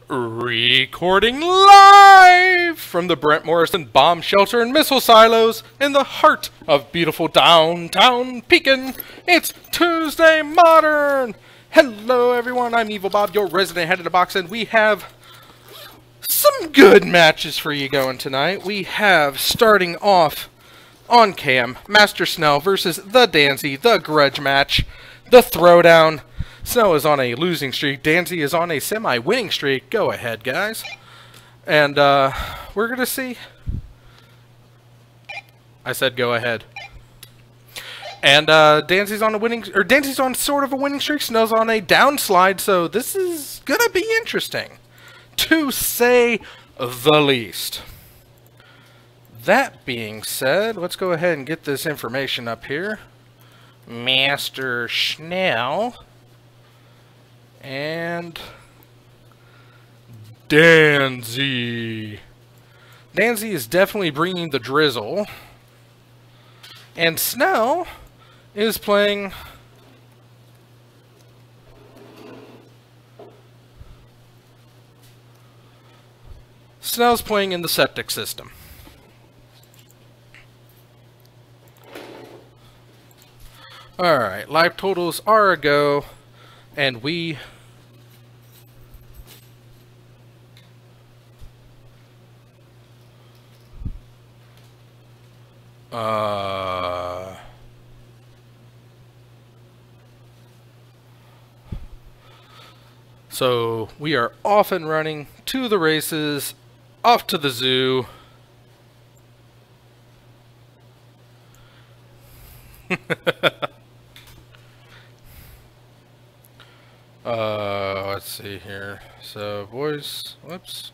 Recording live from the Brent Morrison Bomb Shelter and Missile Silos in the heart of beautiful downtown Pekin. It's Tuesday Modern! Hello everyone, I'm Evil Bob, your resident head of the box, and we have some good matches for you going tonight. We have, starting off on cam, Master Snell versus the Danzy, the grudge match, the throwdown. Snell is on a losing streak. Danzy is on a semi-winning streak. Go ahead, guys. And we're going to see. I said go ahead. And Danzy's on a winning, or Danzy's on sort of a winning streak. Snell's on a downslide, so this is going to be interesting, to say the least. That being said, let's go ahead and get this information up here. Master Snell and Danzy. Danzy is definitely bringing the drizzle, and Snell is playing Snell's playing in the septic system. Alright, live totals are a go, and we so we are off and running to the races, off to the zoo. Let's see here. So, boys, whoops.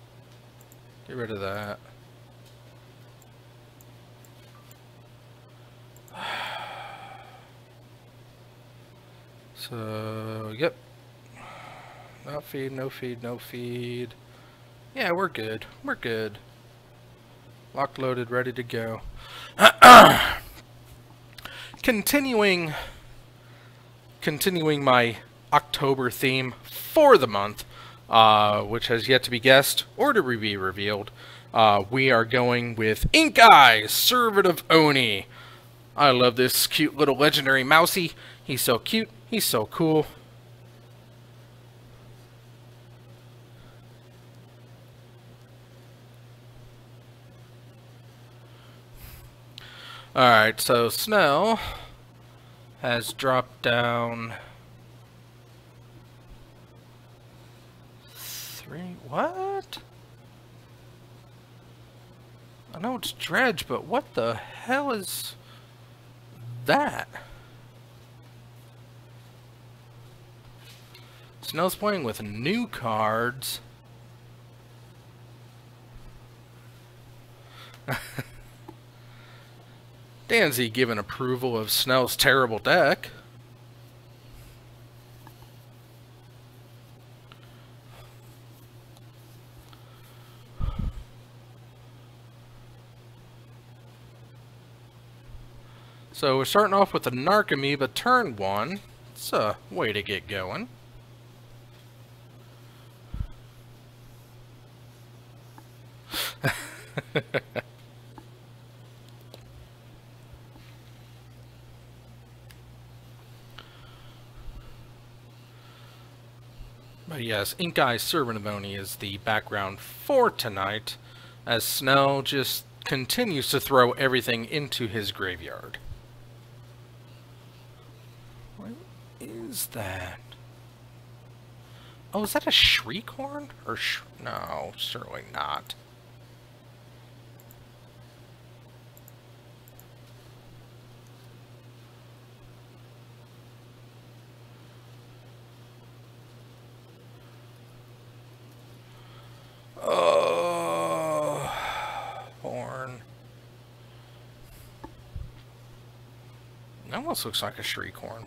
Get rid of that. So, yep. Not feed, no feed, no feed. Yeah, we're good. We're good. Locked, loaded, ready to go. Continuing my October theme for the month, which has yet to be guessed or to be revealed. We are going with Ink Eye, Servant of Oni. I love this cute little legendary mousey. He's so cute. He's so cool. Alright, so Snell has dropped down 3. What? I know it's Dredge, but what the hell is that? Snell's playing with new cards. Danzy giving approval of Snell's terrible deck. So we're starting off with the Narcomoeba turn 1. It's a way to get going. But yes, Ink Eye Servant of Oni is the background for tonight, as Snell just continues to throw everything into his graveyard. What is that? Oh, is that a Shriekhorn? Or no, certainly not. That almost looks like a Shriekhorn.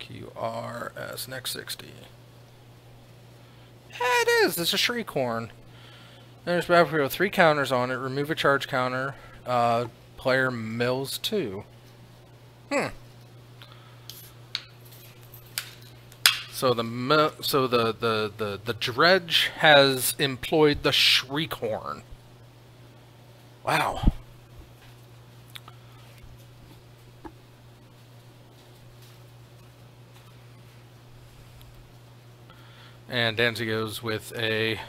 QRS next 60. Yeah, it is. It's a Shriekhorn. There's battlefield with 3 counters on it. Remove a charge counter. Player mills 2. So the dredge has employed the Shriekhorn. Wow. And Danzy goes with a...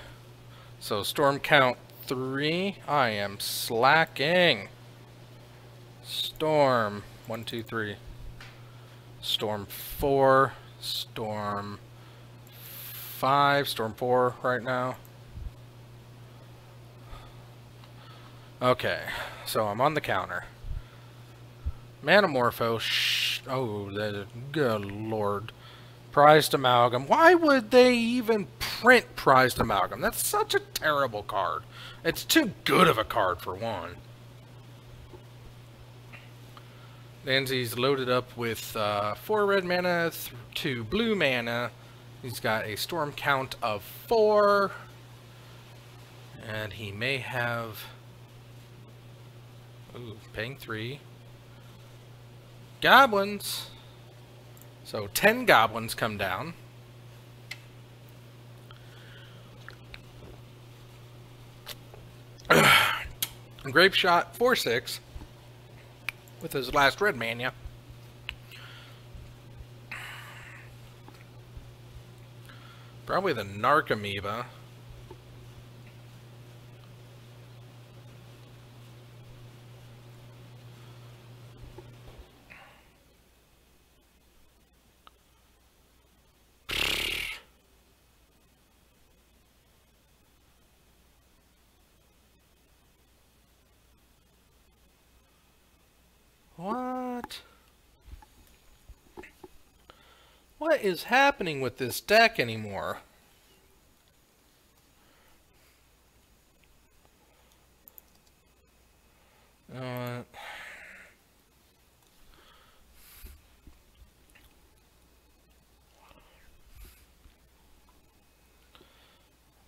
So storm count 3. I am slacking. Storm 1, 2, 3. Storm 4. Storm 5. Storm 4 right now. Okay, so I'm on the counter. Manamorpho. Oh, good lord. Prized Amalgam. Why would they even print Prized Amalgam? That's such a terrible card. It's too good of a card for one. Danzy's loaded up with 4 red mana, 2 blue mana. He's got a storm count of 4. And he may have... Ooh, paying 3. Goblins. So 10 goblins come down. Grape Shot 4/6 with his last red mana. Probably the Narcomoeba. What? What is happening with this deck anymore?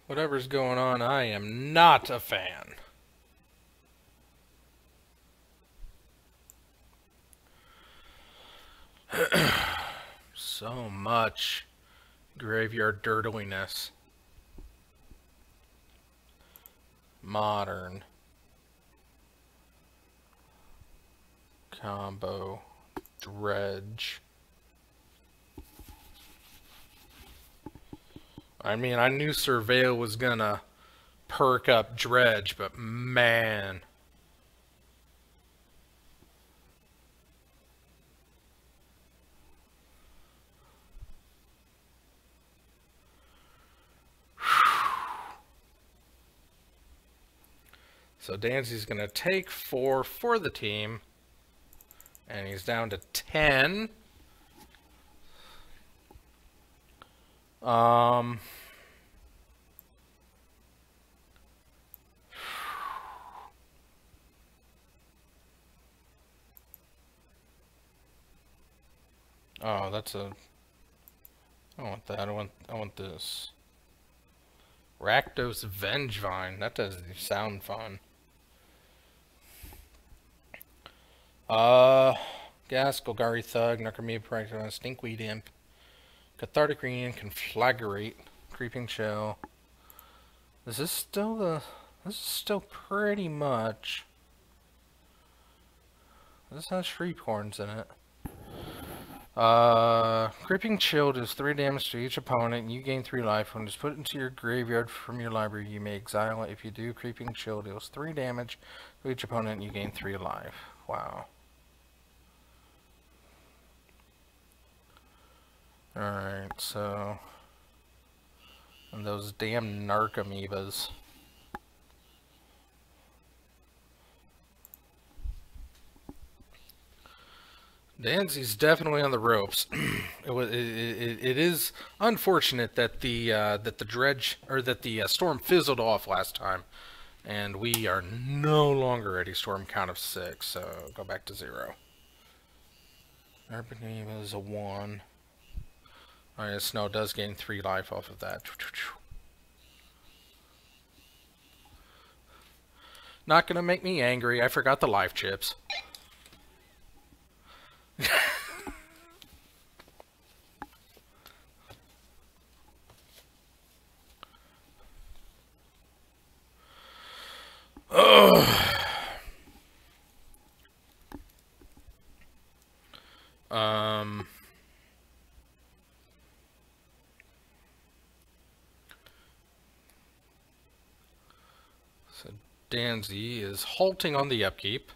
Whatever's going on, I am not a fan. So much graveyard dirtliness. Modern. Combo. Dredge. I mean, I knew Surveil was gonna perk up Dredge, but man... So Danzy's going to take 4 for the team. And he's down to 10. Oh, that's a... I want that. I want this. Rakdos Vengevine. That doesn't sound fun. Gas, Golgari Thug, Narcomoeba, Practicon, Stinkweed Imp, Cathartic Green, Conflagrate, Creeping Shell. This is still pretty much... This has Shriekhorns in it. Creeping Chill does 3 damage to each opponent, and you gain 3 life. When it's put into your graveyard from your library, you may exile it. If you do, Creeping Chill deals 3 damage to each opponent, and you gain 3 life. Wow. Alright, so... And those damn Narcomoebas. Danzy's definitely on the ropes. It is unfortunate that the dredge, or that the storm fizzled off last time, and we are no longer at a storm count of 6. So go back to 0. Narcomoeba is a 1. Alright, Snow does gain 3 life off of that. Not gonna make me angry. I forgot the life chips. Danzy is halting on the upkeep.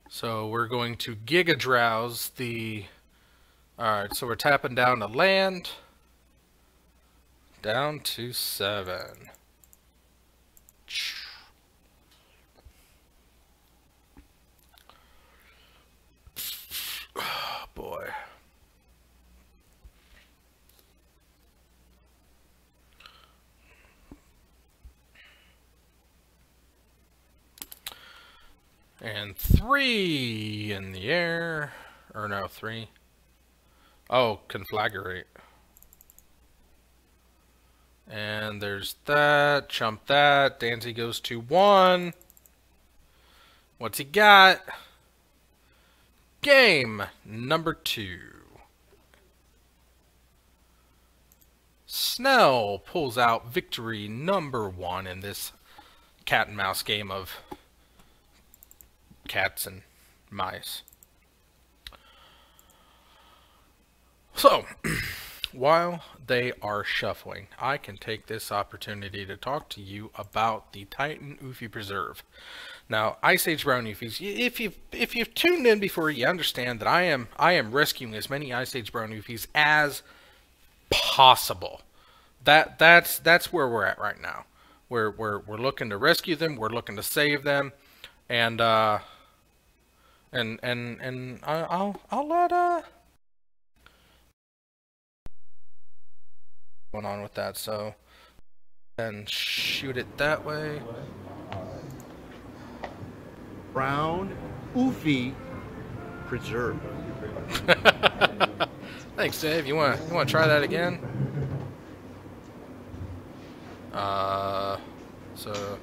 So we're going to Giga Drowse the... Alright, so we're tapping down to land. Down to 7. Oh, boy. And 3 in the air. Or no, 3. Oh, Conflagrate. And there's that. Chump that. Danzy goes to 1. What's he got? Game number 2. Snell pulls out victory number 1 in this cat and mouse game of cats and mice. So, while they are shuffling, I can take this opportunity to talk to you about the Titan Ufi Preserve. Now, Ice Age Brown Ufis, if you've tuned in before, you understand that I am rescuing as many Ice Age Brown Ufis as possible. That's where we're at right now. We're looking to rescue them. We're looking to save them, and I'll let going on with that. So and shoot it that way. Brown Ufi Preserve. Thanks, Dave. You want to try that again? So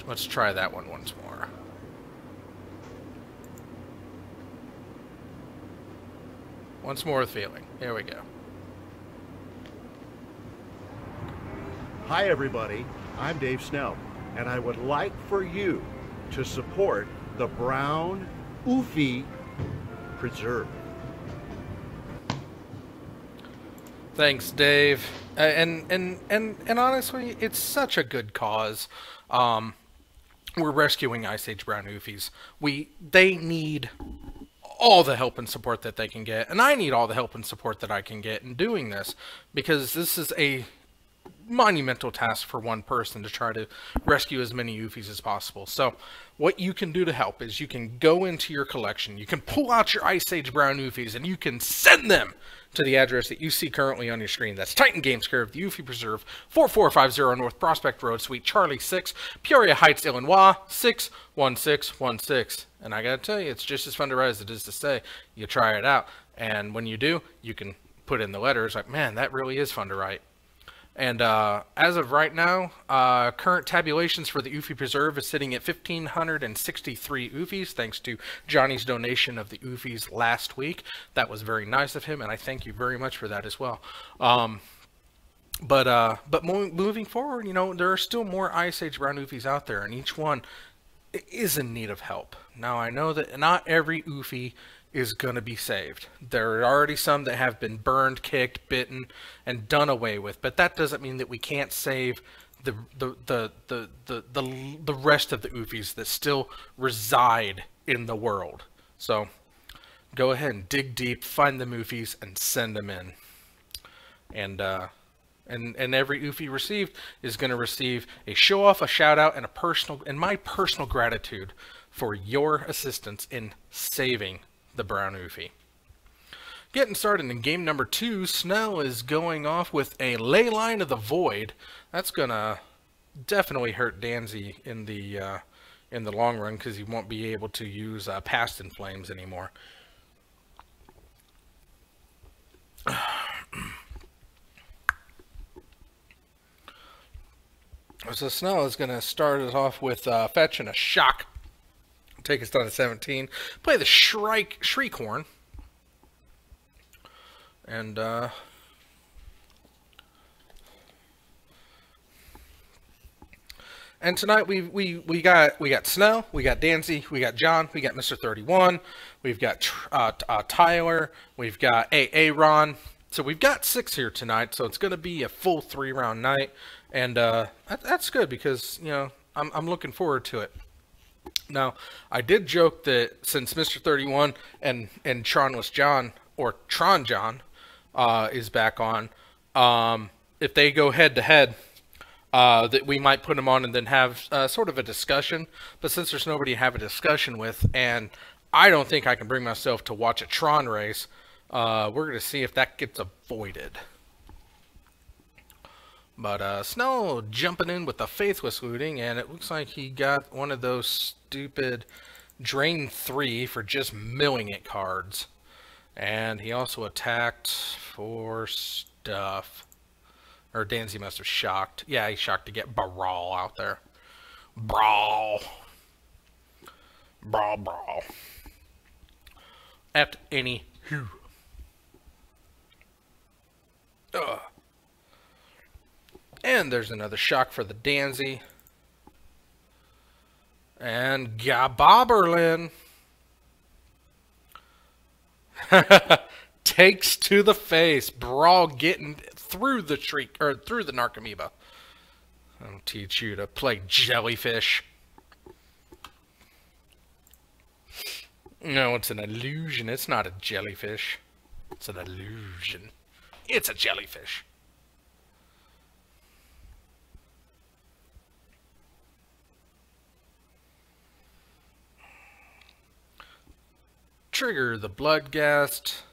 let's try that one once more. Once more with feeling. Here we go. Hi everybody, I'm Dave Snell, and I would like for you to support the Brown Ufi Preserve. Thanks, Dave. And honestly, it's such a good cause. We're rescuing Ice Age Brown Ufis. They need all the help and support that they can get, and I need all the help and support that I can get in doing this, because this is a monumental task for one person to try to rescue as many Ufis as possible. So what you can do to help is you can go into your collection, you can pull out your Ice Age Brown Ufis, and you can send them to the address that you see currently on your screen. That's Titan Games, care of the Ufi Preserve, 4450 North Prospect Road, Suite Charlie 6, Peoria Heights, Illinois, 61616. And I gotta tell you, it's just as fun to write as it is to say. You try it out, and when you do, you can put in the letters like, man, that really is fun to write. And as of right now, current tabulations for the Ufi Preserve is sitting at 1,563 Ufis, thanks to Johnny's donation of the Ufis last week. That was very nice of him, and I thank you very much for that as well. But moving forward, you know, there are still more Ice Age Brown Ufis out there, and each one is in need of help. Now, I know that not every Ufi is going to be saved. There are already some that have been burned, kicked, bitten, and done away with, but that doesn't mean that we can't save the rest of the Ufis that still reside in the world. So go ahead and dig deep, find the Ufis, and send them in. And every Ufi received is going to receive a show off, a shout out, and my personal gratitude for your assistance in saving the Brown Ufi. Getting started in game number 2, Snell is going off with a Leyline of the Void. That's gonna definitely hurt Danzy in the long run, because he won't be able to use Past in Flames anymore. So Snell is gonna start it off with Fetch and a Shock take us down to 17. Play the Shriekhorn. And, and tonight we got Snow, we got Danzy, we got John, we got Mr. 31, we've got Tyler, we've got Aaron. So we've got 6 here tonight, so it's going to be a full 3-round night, and that's good because, you know, I'm looking forward to it. Now, I did joke that since Mr. 31 and Tronless John, or Tron John, is back on, if they go head-to-head, that we might put them on and then have sort of a discussion. But since there's nobody to have a discussion with, and I don't think I can bring myself to watch a Tron race, we're going to see if that gets avoided. But Snow jumping in with the Faithless looting, and it looks like he got one of those stupid Drain 3 for just milling it cards. And he also attacked for stuff. Or Danzy must have shocked. Yeah, he shocked to get Brawl out there. Brawl. Brawl, brawl. At any who. And there's another shock for the Danzy. And Gabobberlin takes to the face. Brawl getting through the Shriek, or through the Narcomoeba. I'll teach you to play Jellyfish. No, it's an illusion. It's not a jellyfish. It's an illusion. It's a jellyfish. Trigger the Bloodghast.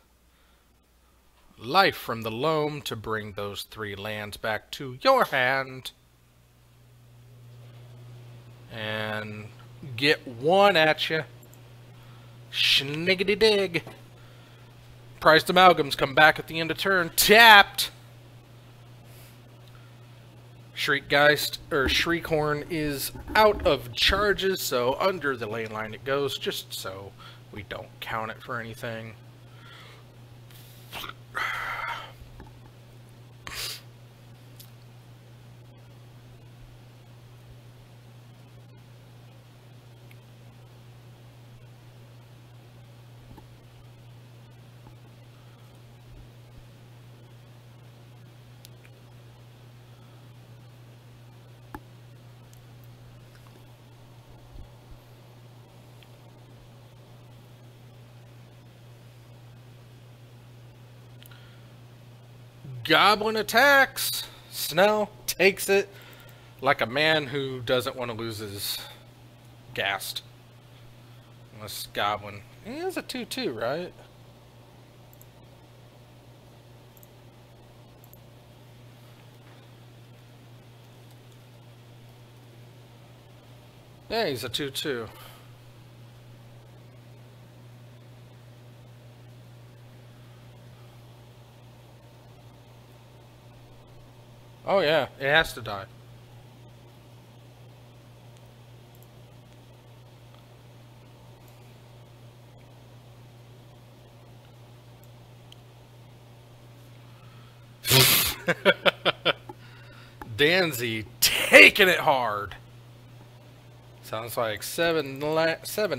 Life from the Loam to bring those 3 lands back to your hand. And get 1 at you. Schniggity dig. Prized Amalgams come back at the end of turn. Tapped. Shriekgeist, or Shriekhorn, is out of charges, so under the lane line it goes, just so we don't count it for anything. Goblin attacks. Snow takes it like a man who doesn't want to lose his Ghast. Unless Goblin. He has a 2/2, right? Yeah, he's a 2/2. Oh yeah, it has to die. Danzy taking it hard. Sounds like 7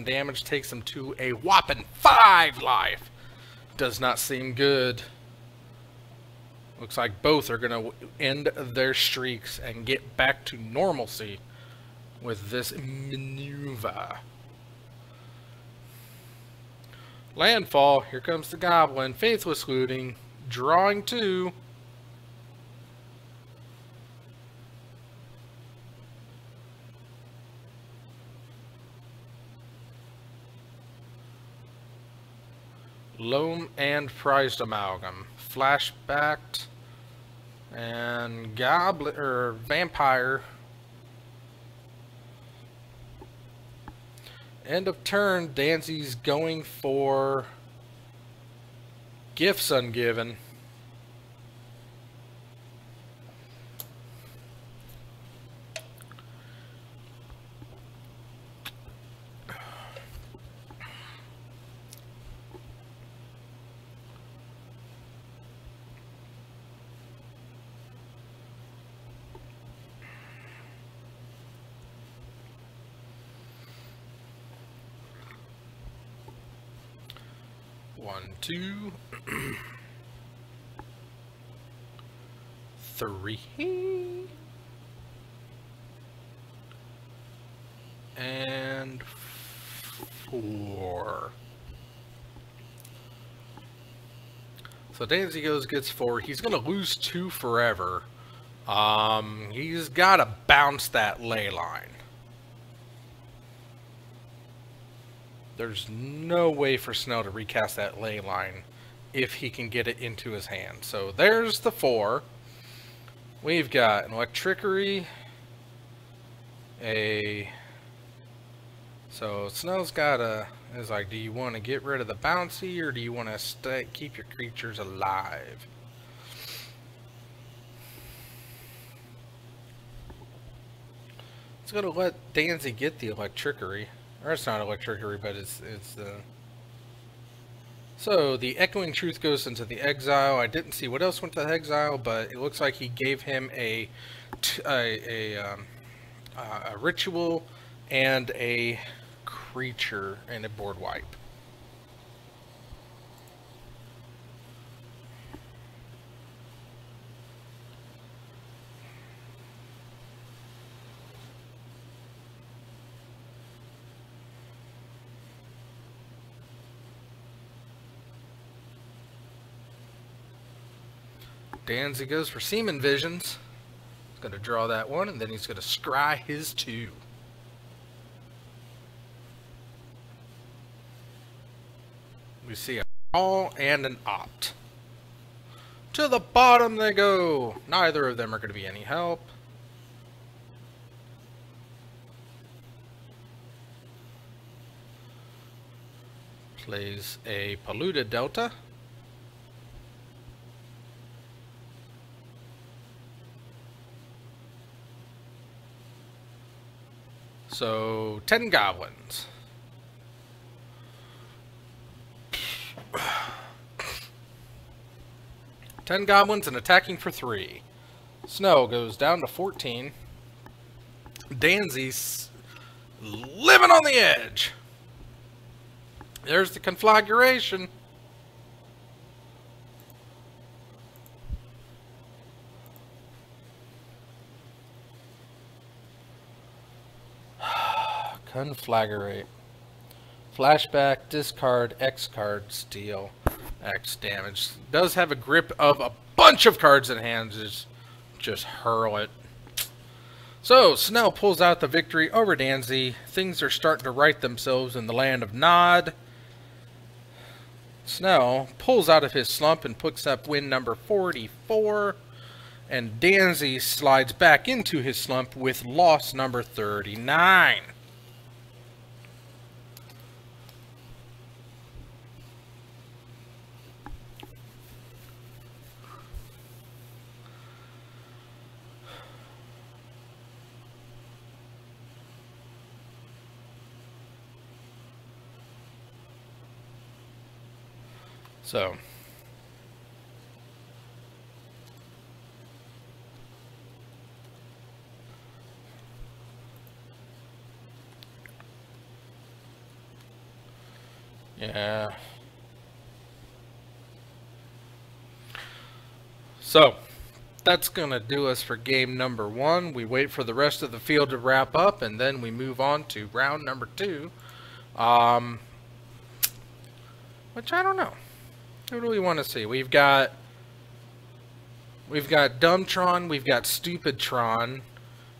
damage takes him to a whopping 5 life. Does not seem good. Looks like both are going to end their streaks and get back to normalcy with this maneuver. Landfall. Here comes the Goblin. Faithless looting. Drawing 2. Loam and Prized Amalgam. Flashbacked. And Goblin, or Vampire. End of turn, Danzy's going for Gifts Ungiven. 1, 2, 3, and 4. So Danzy gets 4. He's going to lose 2 forever. He's got to bounce that ley line. There's no way for Snell to recast that ley line if he can get it into his hand. So there's the 4. We've got an Electrickery. So Snell's got is like, do you want to get rid of the bouncy or do you want to keep your creatures alive? It's gonna let Danzy get the Electrickery. Or it's not Electrickery, but it's So the Echoing Truth goes into the exile. I didn't see what else went to the exile, but it looks like he gave him a ritual and a creature and a board wipe. Danzy goes for Seaman Visions. He's going to draw that one, and then he's going to scry his 2. We see a call and an opt. To the bottom they go. Neither of them are going to be any help. Plays a Polluted Delta. So, 10 goblins. Ten goblins and attacking for 3. Snow goes down to 14. Danzy's living on the edge. There's the conflagration. Conflagrate. Flashback, discard, X card, steal, X damage. Does have a grip of a bunch of cards in hand. Just hurl it. So, Snell pulls out the victory over Danzy. Things are starting to right themselves in the land of Nod. Snell pulls out of his slump and picks up win number 44. And Danzy slides back into his slump with loss number 39. So, yeah. So, that's going to do us for game number 1. We wait for the rest of the field to wrap up, and then we move on to round number 2. Which I don't know. Who do we want to see? We've got Dumbtron, we've got Stupidtron,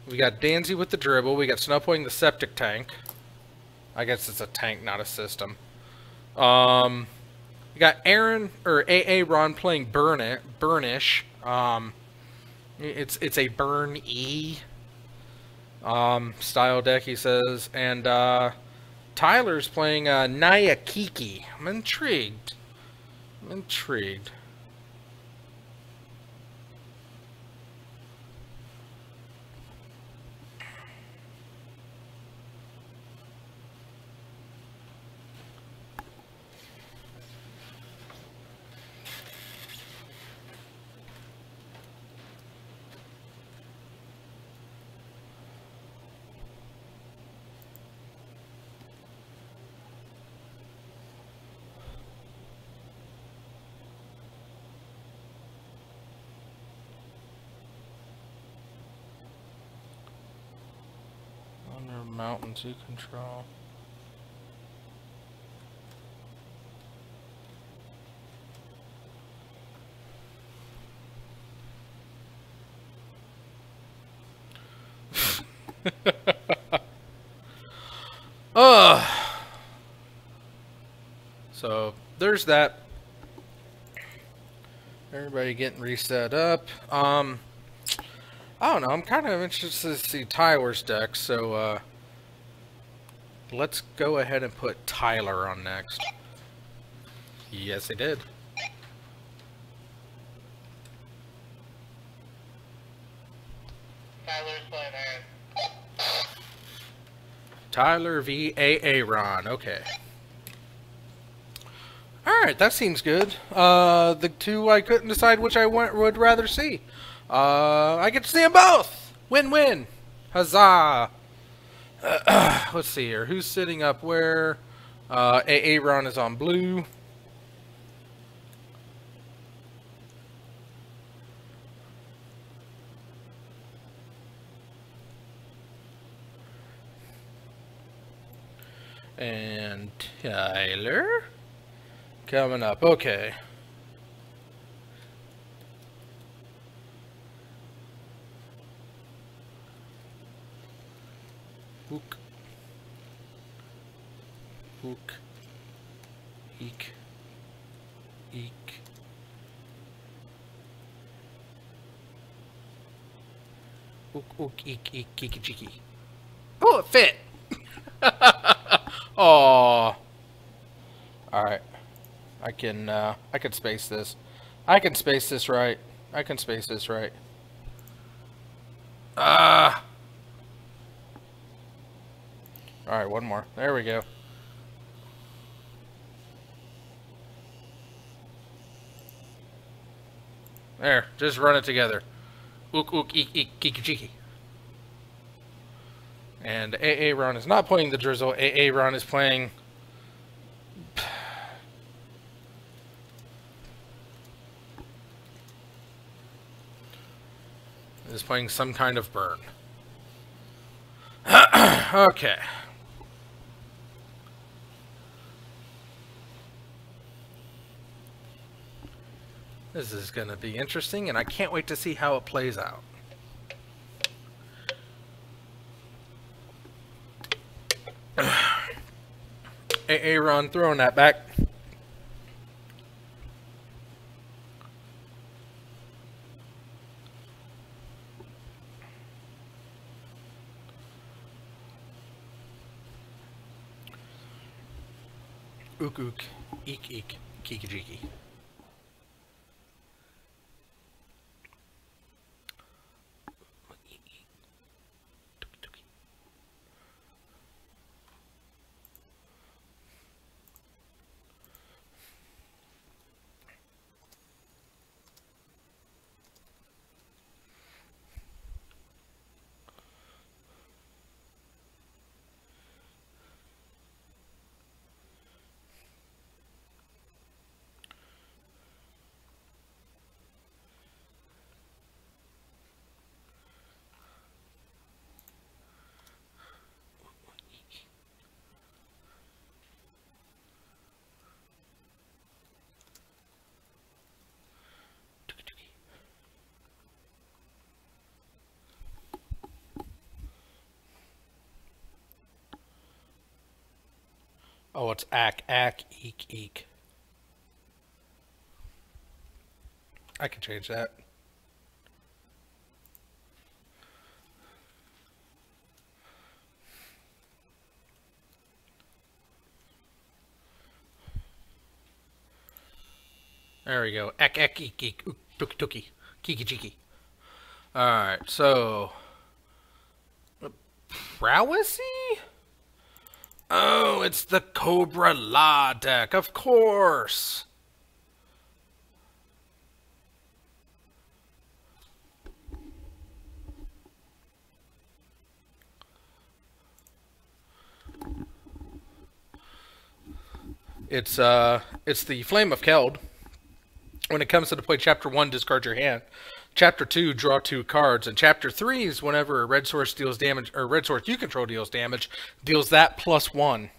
we got Danzy with the dribble, we got Snowpoint the septic tank. I guess it's a tank, not a system. We got Aaron or Aaron playing Burnish. It's a Burn E style deck, he says, and Tyler's playing Naya Kiki. I'm intrigued. Mountain to control. So there's that. Everybody getting reset up. I don't know. I'm kind of interested to see Tyler's deck. So let's go ahead and put Tyler on next. Yes, he did. Tyler's playing hand. Tyler v. Aaron. Okay. Alright, that seems good. The two I couldn't decide which I would rather see. I get to see them both! Win-win! Huzzah! Let's see here. Who's sitting up where? Aaron is on blue. And Tyler coming up. Okay. Hook. Hook. Eek. Eek. Hook, hook, eek, eek, keeky, cheeky. Oh, it fit! Oh. Alright. I can space this. I can space this right. I can space this right. Alright, one more. There we go. There, just run it together. Ook, ook, eek, eek, keeky, cheeky. And Aaron is not playing the drizzle. Aaron is playing... is playing some kind of burn. Okay. This is going to be interesting, and I can't wait to see how it plays out. Aaron throwing that back. Ook ook, eek eek, keeky jeeky. Oh, it's ack, eek, eek. I can change that. There we go. Ack, eek, eek, ook, tookie, tookie, keeky, cheeky. Alright, so... Prowessy? Oh, it's the Cobra La deck, of course! It's the Flame of Keld. When it comes to play Chapter 1, discard your hand. Chapter 2, draw 2 cards. And Chapter 3 is whenever a red source deals damage, or red source you control deals damage, deals that +1.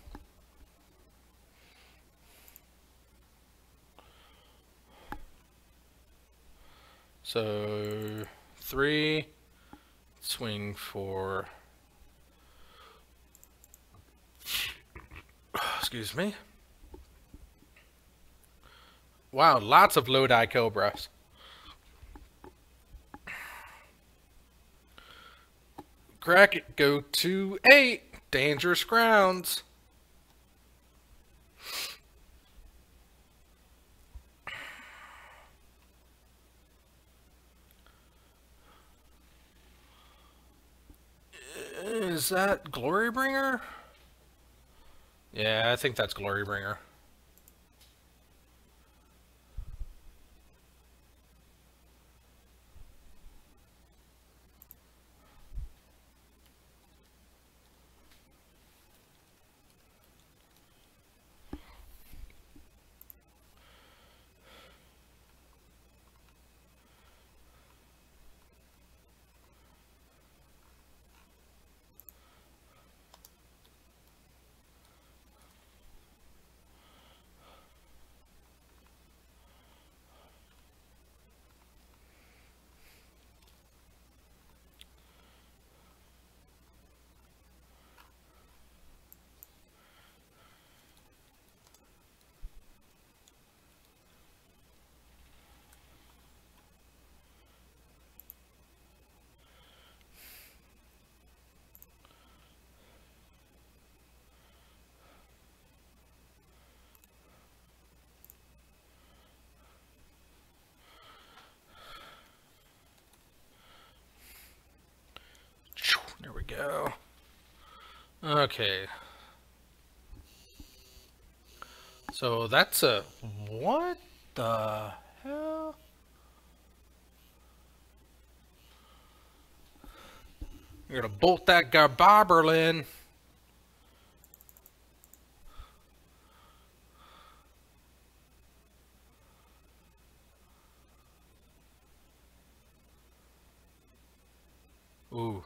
So 3, swing for, excuse me. Wow, lots of Lodi Cobras. Crack it, go to 8, dangerous grounds. Is that Glorybringer? Yeah, I think that's Glorybringer. There we go. Okay. So that's a... What the hell? You're gonna bolt that Garbarberlin. Ooh.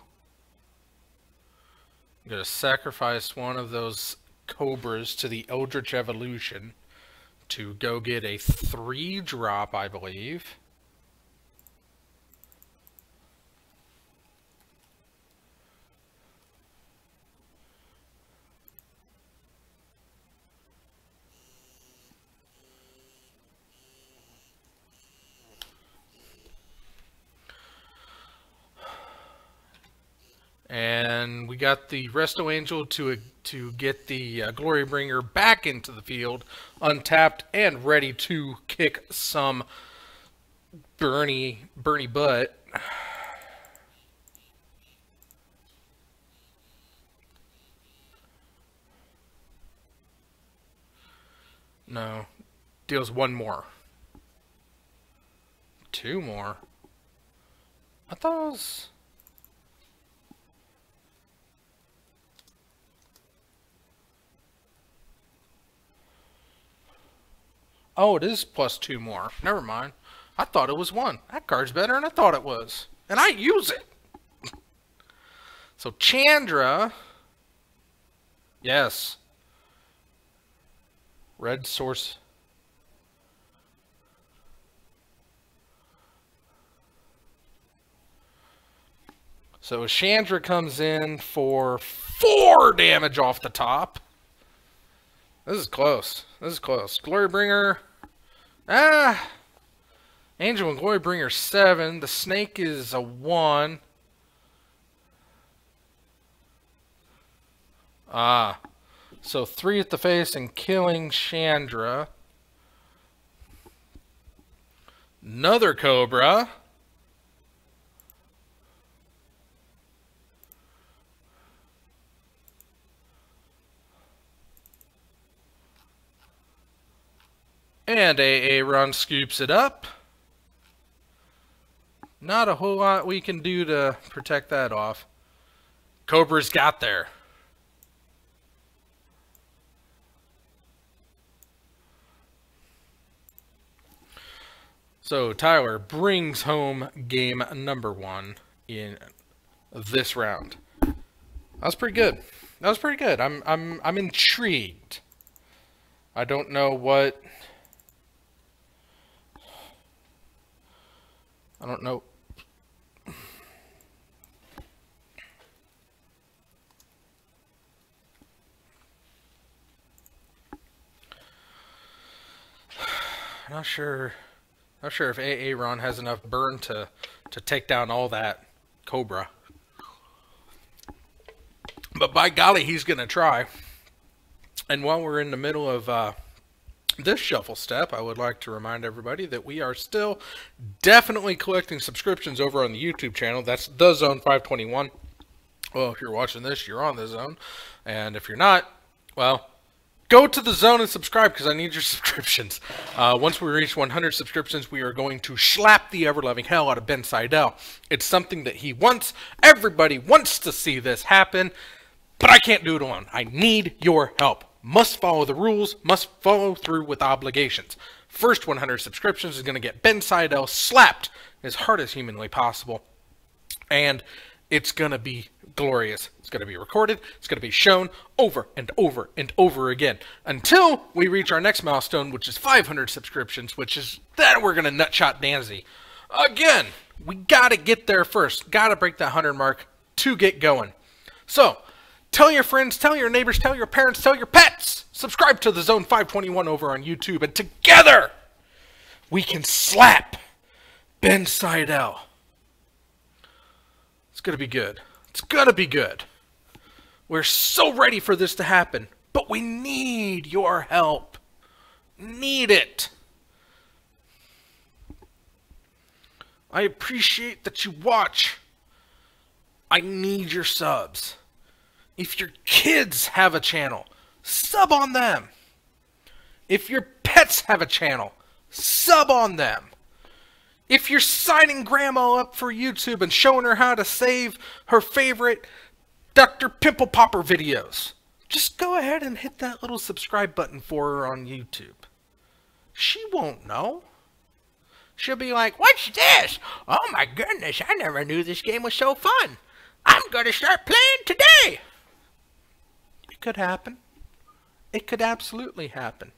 I'm gonna sacrifice one of those Cobras to the Eldritch Evolution to go get a 3-drop, I believe. And we got the Resto Angel to get the Glorybringer back into the field, untapped and ready to kick some Bernie butt. No, deals 1 more. 2 more. I thought it was... Oh, it is +2 more. Never mind. I thought it was 1. That card's better than I thought it was. And I use it. So Chandra. Yes. Red source. So Chandra comes in for 4 damage off the top. This is close. This is close. Glorybringer. Angel and Glorybringer 7. The snake is a 1. So 3 at the face and killing Chandra. Another Cobra. And Aaron scoops it up. Not a whole lot we can do to protect that off. Cobra's got there. So Tyler brings home game number 1 in this round. That was pretty good. That was pretty good. I'm intrigued. I don't know what. I don't know. Not sure if Aaron has enough burn to take down all that Cobra. But by golly, he's going to try. And while we're in the middle of this shuffle step, I would like to remind everybody that we are still definitely collecting subscriptions over on the YouTube channel. That's The Zone 521. Well, if you're watching this, you're on The Zone. And if you're not, well, go to The Zone and subscribe because I need your subscriptions. Once we reach 100 subscriptions, we are going to slap the ever-loving hell out of Ben Seidel. It's something that he wants. Everybody wants to see this happen, but I can't do it alone. I need your help. Must follow the rules, must follow through with obligations. First 100 subscriptions is going to get Ben Seidel slapped as hard as humanly possible. And it's going to be glorious. It's going to be recorded. It's going to be shown over and over and over again until we reach our next milestone, which is 500 subscriptions, which is then we're going to nutshot Danzy. Again, we got to get there first. Got to break that 100 mark to get going. So, tell your friends, tell your neighbors, tell your parents, tell your pets. Subscribe to The Zone 521 over on YouTube, and together we can slap Ben Seidel. It's going to be good. It's going to be good. We're so ready for this to happen, but we need your help. Need it. I appreciate that you watch. I need your subs. If your kids have a channel, sub on them. If your pets have a channel, sub on them. If you're signing Grandma up for YouTube and showing her how to save her favorite Dr. Pimple Popper videos, just go ahead and hit that little subscribe button for her on YouTube. She won't know. She'll be like, "What's this? Oh my goodness, I never knew this game was so fun. I'm going to start playing today." It could happen. It could absolutely happen.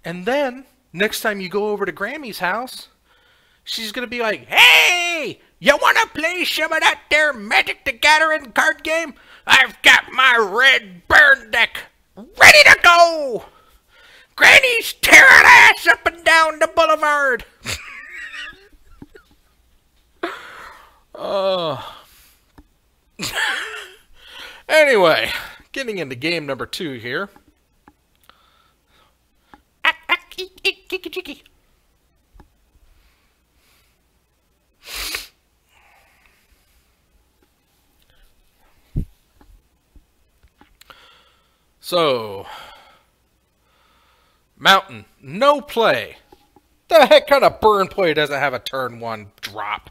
And then, next time you go over to Grammy's house, she's going to be like, "Hey, you want to play some of that there Magic the Gathering card game? I've got my red burn deck ready to go. Granny's tearing ass up and down the boulevard." Anyway, getting into game number 2 here. So, Mountain, no play. The heck kind of burn play doesn't have a turn 1 drop?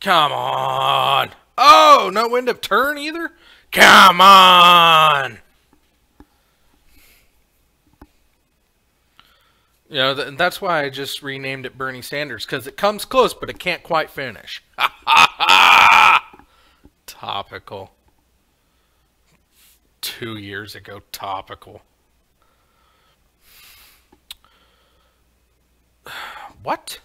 Come on. Oh, no end of turn either? Come on. You know, that's why I just renamed it Bernie Sanders, because it comes close, but it can't quite finish. Ha ha ha! Topical. 2 years ago, topical. What?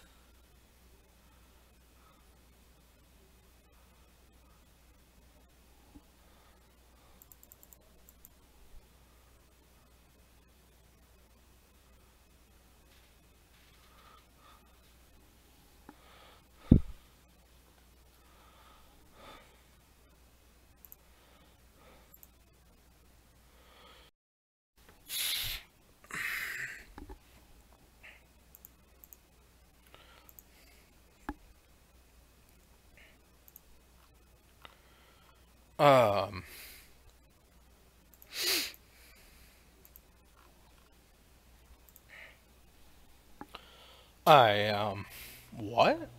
What?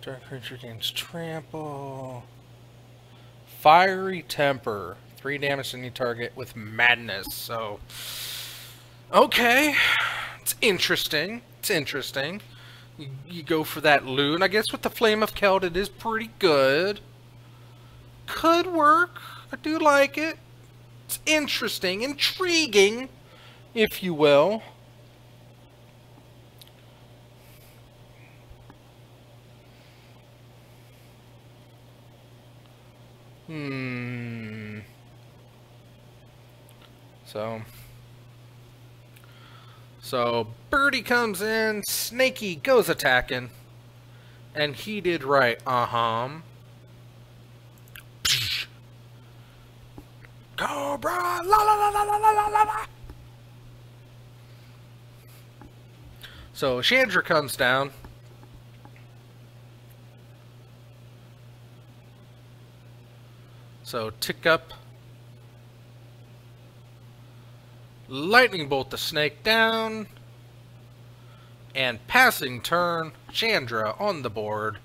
Dark creature gains trample. Fiery temper. 3 damage to any target with madness. So, okay. It's interesting. It's interesting. You go for that loon. I guess with the Flame of Keld, it is pretty good. Could work. I do like it. It's interesting. Intriguing, if you will. So Birdie comes in, Snaky goes attacking, and he did right. Cobra, la la la la la la la la. So Chandra comes down. So tick up. Lightning bolt the snake down. And passing turn, Chandra on the board.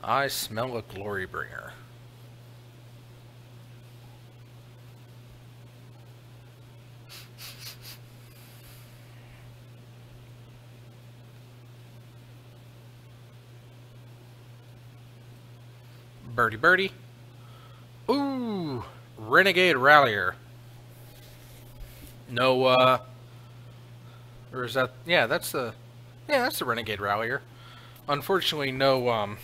I smell a glory bringer. Birdie birdie. Ooh, Renegade Rallier. No, or is that, yeah, that's the Renegade Rallier. Unfortunately, no,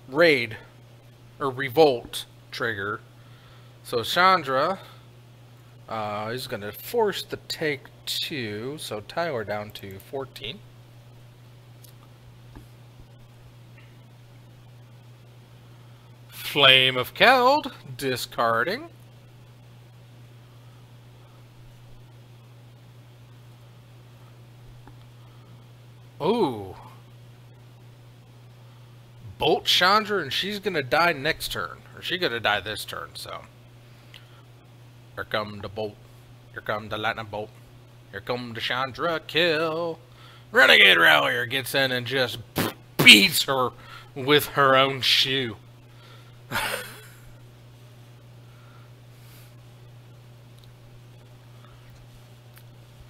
raid, or revolt trigger. So Chandra, is gonna force the take 2, so Tyler down to 14. Flame of Keld, discarding. Ooh. Bolt Chandra, and she's gonna die next turn. Or she's gonna die this turn, so. Here come the bolt. Here come the lightning bolt. Here come the Chandra kill. Renegade Rallier gets in and just beats her with her own shoe.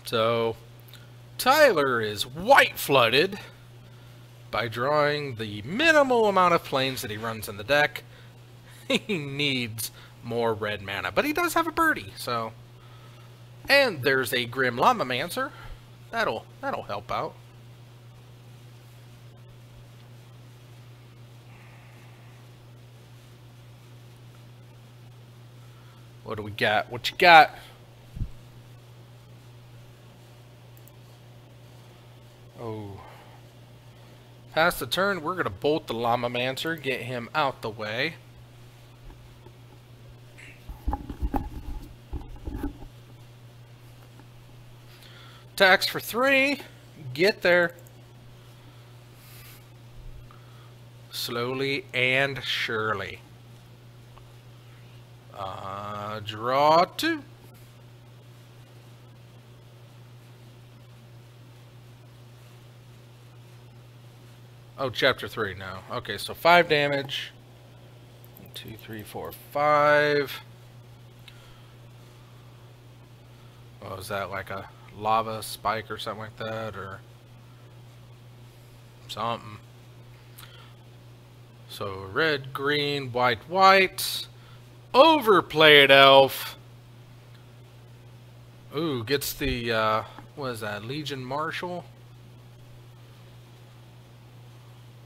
So, Tyler is white flooded by drawing the minimal amount of planes that he runs in the deck. He needs more red mana, but he does have a birdie, so. And there's a Grim Llamamancer. That'll help out. What do we got? What you got? Oh. Pass the turn, we're going to bolt the Llamamancer, get him out the way. Attacks for 3. Get there. Slowly and surely. Draw 2. Oh, chapter 3 now. Okay, so 5 damage. 1, 2, 3, 4, 5. What was that, like a lava spike or something like that, or something? So red, green, white, white. Overplayed elf. Ooh, gets the, what is that, Legion Marshal?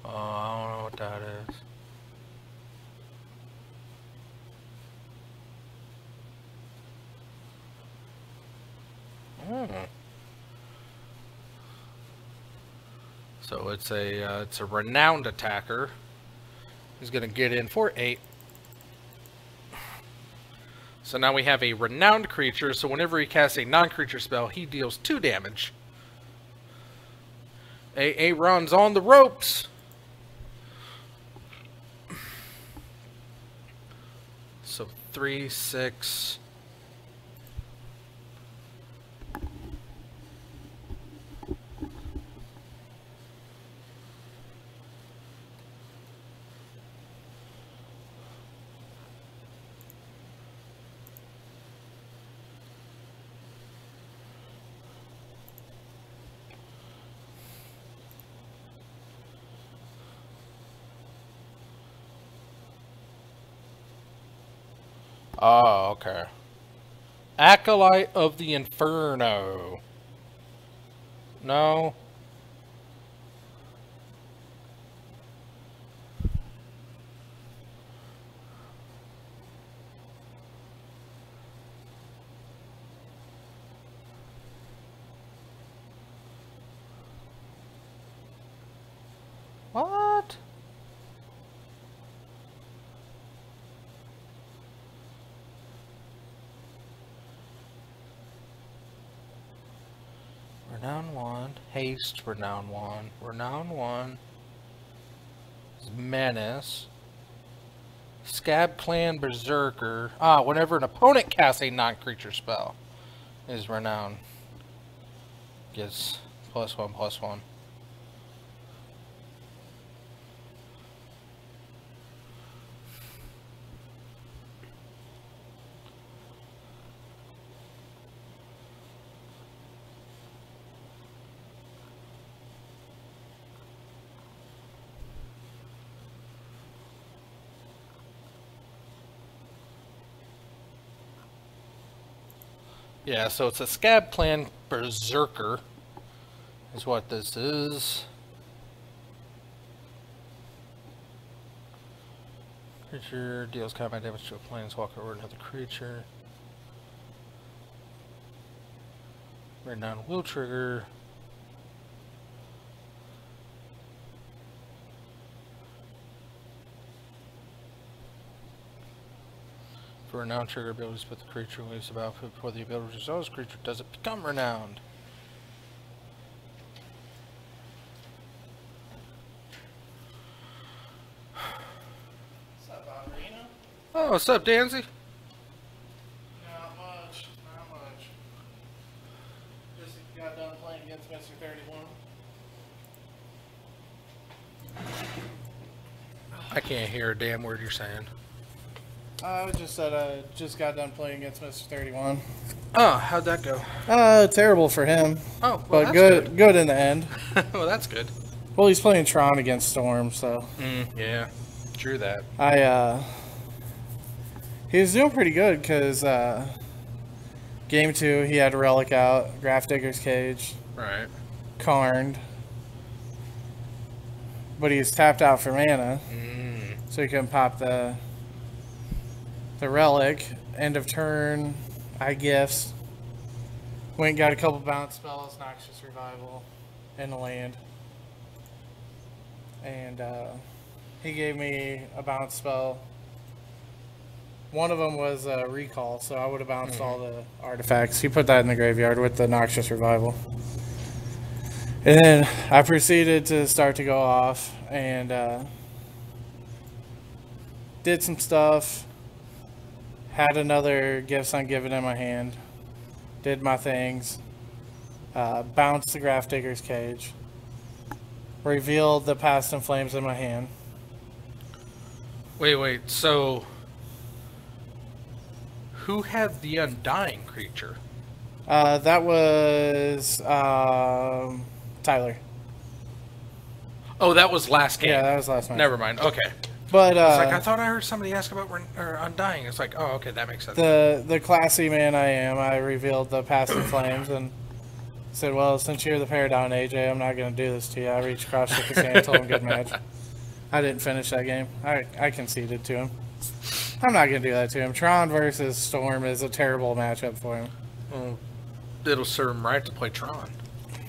Oh, I don't know what that is. Oh. So it's a renowned attacker. He's gonna get in for 8. So now we have a renowned creature, so whenever he casts a non-creature spell, he deals 2 damage. Aaron's on the ropes! So 3, 6... Oh, okay. Acolyte of the Inferno. No. What? Renown 1. Haste, Renown 1. Renown 1. Menace. Scab Clan Berserker. Ah, whenever an opponent casts a non-creature spell, is Renown. Gets +1/+1. Yeah, so it's a Scab Clan Berserker, is what this is. Creature deals combat damage to a planeswalker or another creature. Renown will trigger. For renowned trigger abilities, put the creature leaves the battlefield before the ability to resolve this creature does it become renowned. What's up, Irina? Oh, what's up, Danzy? Not much. Not much. Just got done playing against Mr. 31. I can't hear a damn word you're saying. I just said I just got done playing against Mr. 31. Oh, how'd that go? Terrible for him. Oh, well, But that's good in the end. well, that's good. Well, he's playing Tron against Storm, so Yeah, true that. he was doing pretty good because game 2 he had Relic out, Grafdigger's Cage, Right. Karned, but he was tapped out for mana, so he couldn't pop the Relic. End of turn, I gifts. Went and got a couple bounce spells, Noxious Revival, and a land. And he gave me a bounce spell. One of them was Recall, so I would have bounced all the artifacts. He put that in the graveyard with the Noxious Revival. And then I proceeded to start to go off and did some stuff. Had another Gifts Ungiven in my hand. Did my things. Bounced the Grafdigger's Cage. Revealed the Past in Flames in my hand. Wait, so who had the Undying creature? That was Tyler. Oh, that was last game. Yeah, that was last night. Never mind. Okay. But It's like I thought I heard somebody ask about Undying. It's like, oh, okay, that makes sense. the classy man I am, I revealed the Past in Flames and said, well, since you're the Paradigm AJ, I'm not going to do this to you. I reached across, shook his hand, told him good match. I didn't finish that game. I conceded to him. I'm not going to do that to him. Tron versus Storm is a terrible matchup for him. Well, it'll serve him right to play Tron.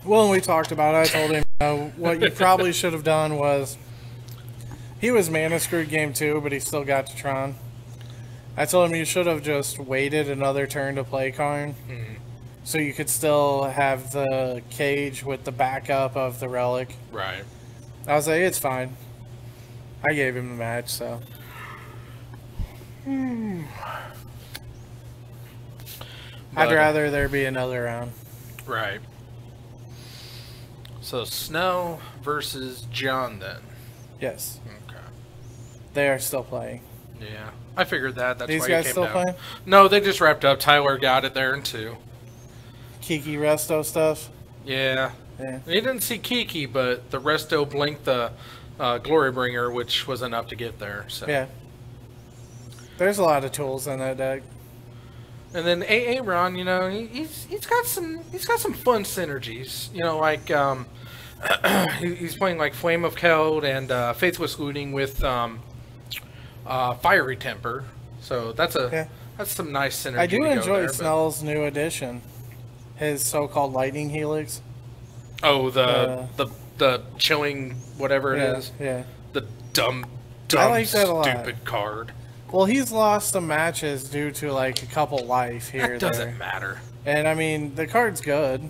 Well, when we talked about it, I told him, what you probably should have done was, he was mana screwed game 2, but he still got to Tron. I told him you should have just waited another turn to play Karn, so you could still have the cage with the backup of the Relic. Right. I was like, it's fine. I gave him the match, so. I'd rather there be another round. Right. So Snow versus John then. Yes. Okay. They are still playing. Yeah. I figured that. That's These why guys you came still down. playing? No, they just wrapped up. Tyler got it there in 2. Kiki Resto stuff? Yeah. Yeah. He didn't see Kiki, but the Resto blinked the Glorybringer, which was enough to get there. So. Yeah. There's a lot of tools in that deck. And then Aaron, you know, he's got some fun synergies. You know, like he's playing like Flame of Keld and Faithless Looting with Fiery Temper. So that's some nice synergy. I do to enjoy go there, Snell's new addition, his so-called Lightning Helix. Oh, the chilling whatever it is. Yeah. The dumb, I like that a lot. stupid card. Well, he's lost some matches due to like a couple life here. That doesn't matter. And I mean, the card's good.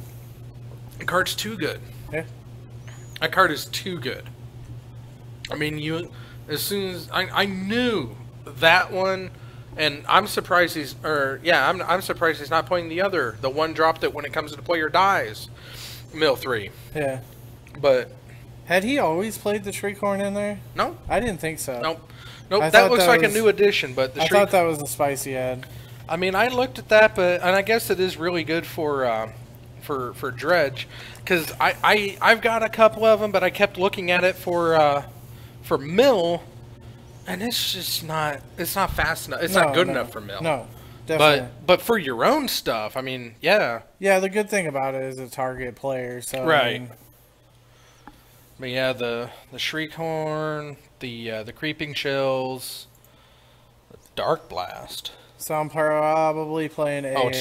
The card's too good. Yeah. That card is too good. I mean, as soon as I knew that one, and I'm surprised I'm surprised he's not playing the one drop that when it comes to the player dies, mill 3. Yeah. But had he always played the Shriekhorn in there? No. I didn't think so. Nope. I That thought looks that like a was- new addition, but I thought that was a spicy ad. I mean, I looked at that, and I guess it is really good for Dredge, because I've got a couple of them, but I kept looking at it for mill, and it's just not fast enough. It's not good enough for mill. No, definitely. But for your own stuff, I mean, yeah. Yeah, the good thing about it is a target player. So Right. I mean, But yeah, the Shriekhorn, the Creeping Chills, the Dark Blast. so I'm probably playing a, Oh,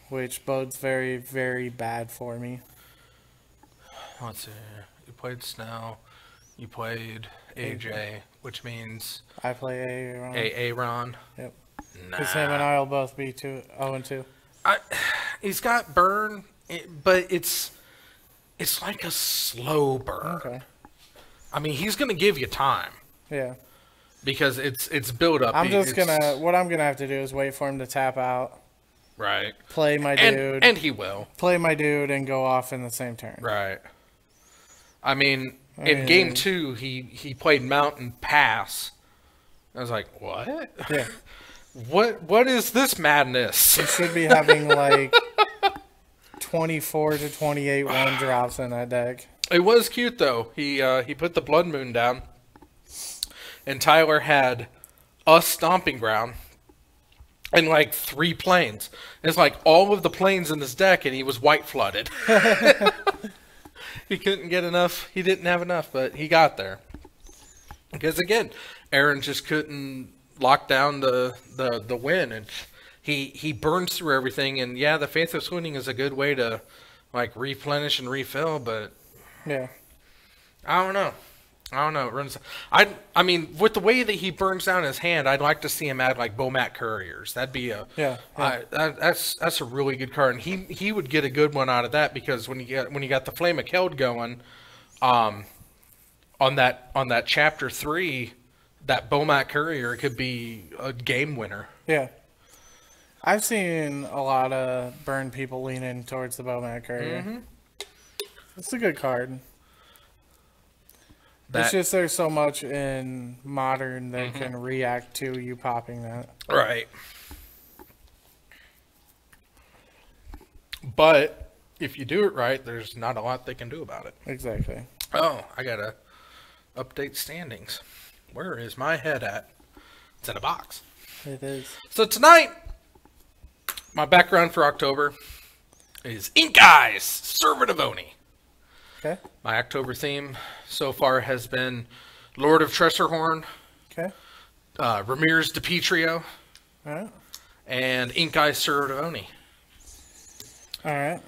which bodes very, very bad for me. let's see. You played Snell. You played AJ, which means I play a Aaron. Yep. Nah. Because him and I will both be 0-2. He's got burn, but it's like a slow burn. Okay. I mean, he's gonna give you time Yeah. because it's build up. What I'm gonna have to do is wait for him to tap out, right, play my dude, and he will play my dude, and go off in the same turn. right. I mean, in game 2, he played Mountain Pass. I was like, what? Yeah. What is this madness? He should be having like 24 to 28 one drops in that deck. It was cute though. He put the Blood Moon down, and Tyler had a Stomping Ground and like 3 planes. It's like all of the planes in this deck, and he was white flooded. He couldn't get enough. He didn't have enough, but he got there. Because again, Aaron just couldn't lock down the win, and he burns through everything. And yeah, the Faith of Swooning is a good way to like replenish and refill, but Yeah. I don't know. It runs. I mean, with the way that he burns down his hand, I'd like to see him add like Bomat Couriers. That'd be that's a really good card, and he would get a good one out of that, because when you got the Flame of Keld going, on that chapter 3, that Bomat Courier could be a game winner. Yeah. I've seen a lot of burn people leaning towards the Bowman Courier. Mm-hmm. It's a good card. That, it's just there's so much in Modern that can react to you popping that. right. But if you do it right, there's not a lot they can do about it. Exactly. Oh, I gotta update standings. Where is my head at? It's in a box. It is. So tonight, my background for October is Ink Eyes, Servant of Oni. Okay. My October theme so far has been Lord of Tressorhorn, Okay. Ramirez DePetrio, All right. and Ink Eyes, Servant of Oni. All right.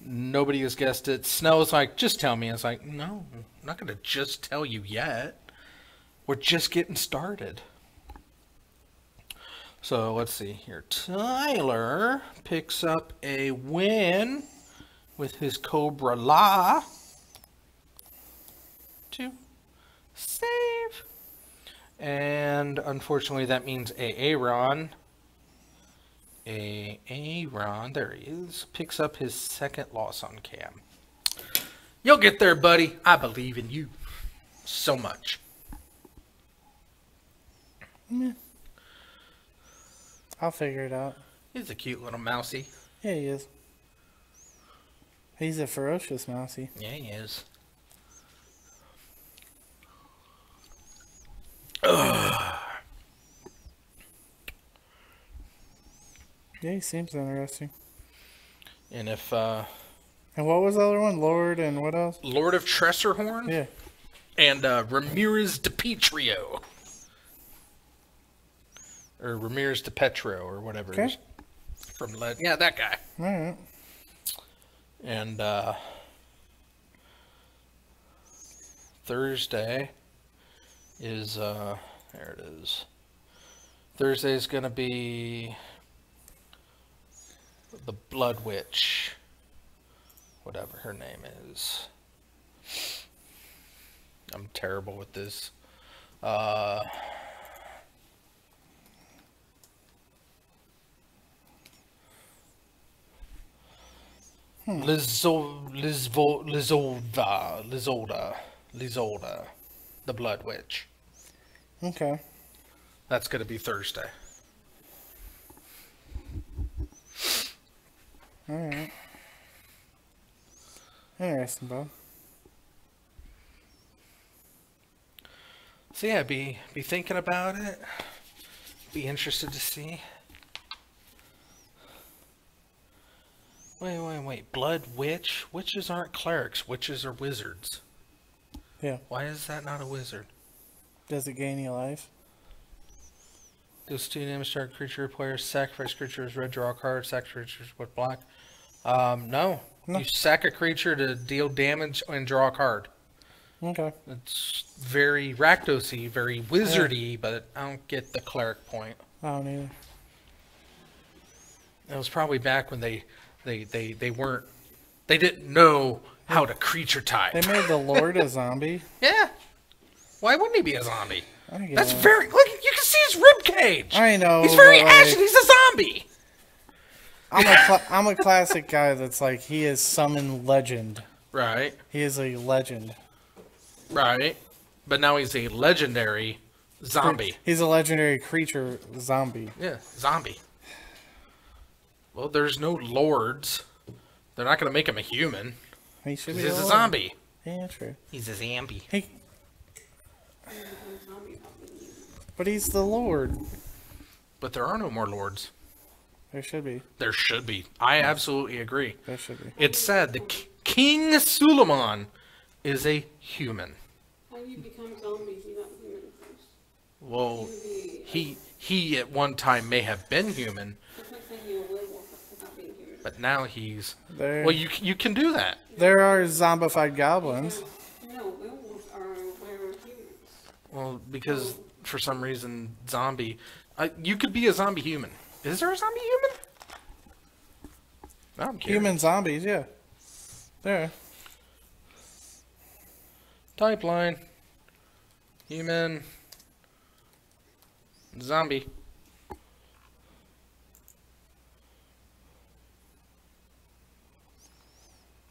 Nobody has guessed it. Snell was like, just tell me. I was like, no, I'm not going to just tell you yet. We're just getting started. So let's see here. Tyler picks up a win with his Cobra La to save. And unfortunately, that means Aaron. Aaron, there he is, picks up his second loss on cam. You'll get there, buddy. I believe in you so much. Yeah. I'll figure it out. He's a cute little mousy. Yeah, he is. He's a ferocious mousey. Yeah, he is. Yeah, he seems interesting. And if And what was the other one? Lord and what else? Lord of Tressorhorn Yeah. and Ramirez de Petrio. Or Ramirez de Petro, or whatever it Okay. is. From yeah, that guy. All right. And Thursday is there it is. Thursday is gonna be the Blood Witch, whatever her name is. I'm terrible with this. Lizolda, the Blood Witch. Okay. That's gonna be Thursday. All right. Interesting, Bob. So yeah, be thinking about it. Be interested to see. Wait. Blood Witch? Witches aren't clerics. Witches are wizards. Yeah. Why is that not a wizard? Does it gain you life? Deals 2 damage to our creature. Player sacrifice creatures red, draw a card. Sacrifice creatures with black. No. You sack a creature to deal damage and draw a card. Okay. It's very Rakdos-y, very wizardy, but I don't get the cleric point. I don't either. It was probably back when they didn't know how to creature type. They made the Lord a zombie. Yeah. Why wouldn't he be a zombie? I guess. That's very look. You can see his rib cage. I know. He's very but, like, ashen. He's a zombie. I'm a classic guy that's like, he is summon legend. Right. He is a legend. Right. But now he's a legendary zombie. He's a legendary creature zombie. Yeah, zombie. Well, there's no lords. They're not going to make him a human. He should be He's a Lord. zombie. Yeah, true. He's a zombie. But he's the Lord. But there are no more lords. There should be. There should be. I absolutely agree. There should be. It's said that King Suleiman is a human. How do you become zombies? You're not human first. Well, he at one time may have been human, It's like saying you're a werewolf without being human. but now he's. There, Well, you can do that. there are zombified goblins. No, werewolves are werewolf humans. Well, because for some reason zombie, you could be a zombie human. Is there a zombie human? No, I'm curious. Human zombies, yeah. There. Type line. Human. Zombie.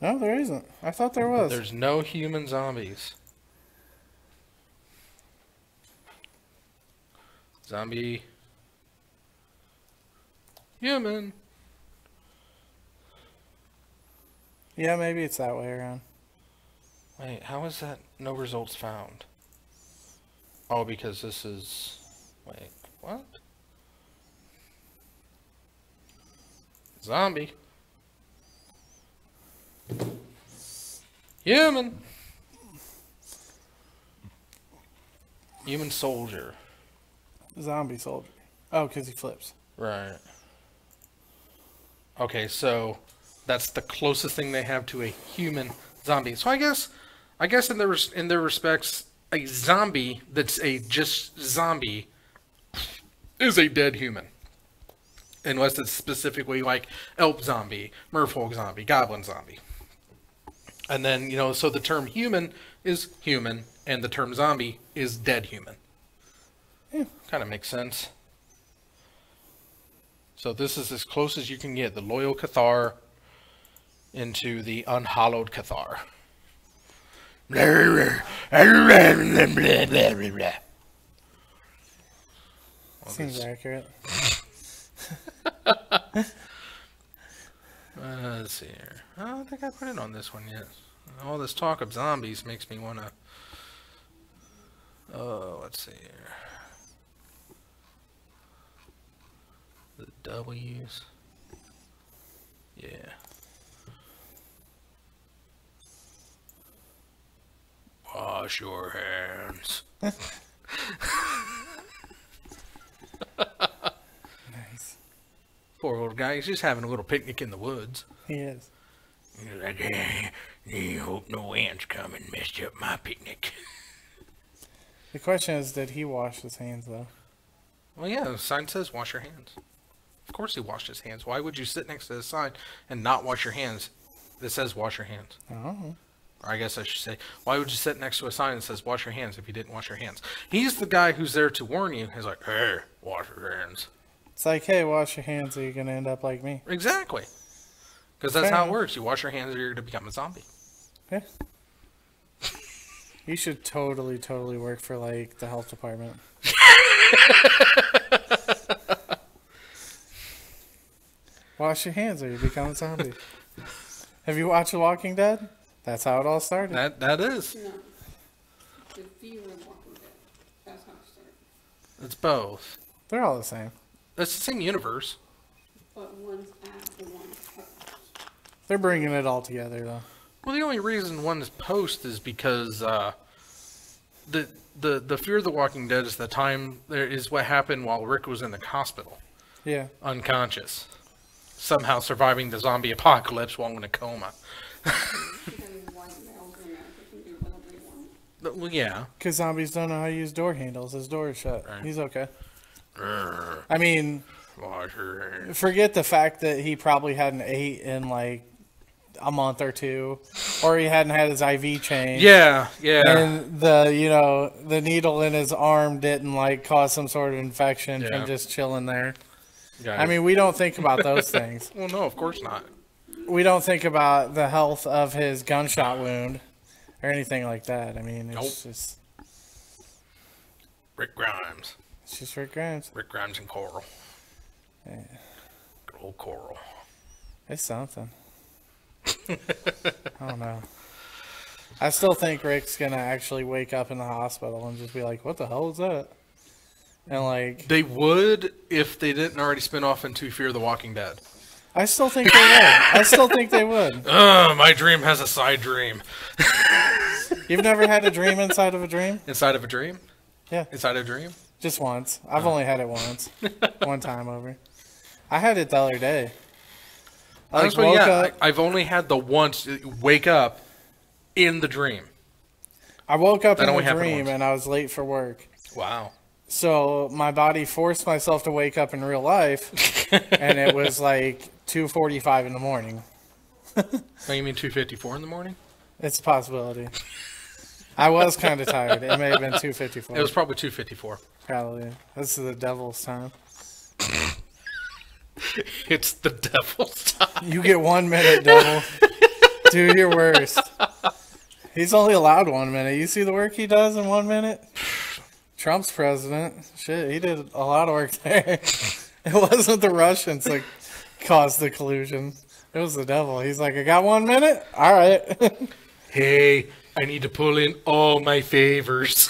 No, there isn't. I thought there was. There's no human zombies. Zombie. Human. Yeah, maybe it's that way around. Wait, how is that no results found? Oh, because this is... Wait, what? Zombie. Human. Human soldier. Zombie soldier. Oh, because he flips. Right. Okay, so that's the closest thing they have to a human zombie. So I guess in their respects, a zombie that's a just zombie is a dead human. Unless it's specifically like elf zombie, merfolk zombie, goblin zombie. And then, so the term human is human, and the term zombie is dead human. Yeah. Kind of makes sense. So this is as close as you can get the loyal Cathar into the unhallowed Cathar. Seems accurate. Let's see here. I don't think I put it on this one yet. All this talk of zombies makes me want to Let's see here. The W's. Yeah. Wash your hands. Nice. Poor old guy. He's just having a little picnic in the woods. He is. He's like, I hope no ants come and mess up my picnic. The question is, did he wash his hands though? Well, yeah, the sign says wash your hands. Of course he washed his hands. Why would you sit next to the sign and not wash your hands that says wash your hands? Oh. Or I guess I should say, why would you sit next to a sign that says wash your hands if you didn't wash your hands? He's the guy who's there to warn you. He's like, hey, wash your hands. It's like, hey, wash your hands or you're gonna end up like me. Exactly. Because that's Fair how it enough. works. You wash your hands or you're going to become a zombie. Yeah. You should totally work for like the health department. Wash your hands or you become a zombie. Have you watched The Walking Dead? That's how it all started. That is. No. The Fear of Walking Dead. That's how it started. It's both. They're all the same. It's the same universe. But one's after, one's post. They're bringing it all together though. Well, the only reason one is post is because the Fear of the Walking Dead is the time there is what happened while Rick was in the hospital, Yeah. unconscious, somehow surviving the zombie apocalypse while in a coma. Because white males in America can do whatever they want. Well, yeah. Because zombies don't know how to use door handles. His door is shut. Right. He's okay. Urgh, I mean, wash your hands. forget the fact that he probably hadn't ate in like a month or two, or he hadn't had his IV changed. Yeah, yeah. And the needle in his arm didn't like cause some sort of infection Yeah. from just chilling there. Yeah. I mean, we don't think about those things. well, no, of course not. We don't think about the health of his gunshot wound or anything like that. I mean, it's Rick Grimes. just Rick Grimes. Rick Grimes and Coral. Yeah. Good old Coral. It's something. I don't know. I still think Rick's gonna actually wake up in the hospital and just be like, "What the hell is that?" And like, They would if they didn't already spin off into Fear the Walking Dead. I still think they would. I still think they would. My dream has a side dream. You've never had a dream inside of a dream? Inside of a dream? Yeah. Inside a dream? Just once. I've only had it once. One time over. I had it the other day. I Honestly, woke yeah, up. I've only had the once wake up in the dream. I woke up That in only a happened dream once. and I was late for work. Wow. So my body forced myself to wake up in real life, and it was like 2:45 in the morning. Oh, you mean 2:54 in the morning? It's a possibility. I was kind of tired. It may have been 2:54. It was probably 2:54. Probably. This is the devil's time. It's the devil's time. You get 1 minute, devil. Do your worst. He's only allowed 1 minute. You see the work he does in 1 minute? Trump's president. Shit, he did a lot of work there. It wasn't the Russians that caused the collusion. It was the devil. He's like, I got 1 minute? All right. Hey, I need to pull in all my favors.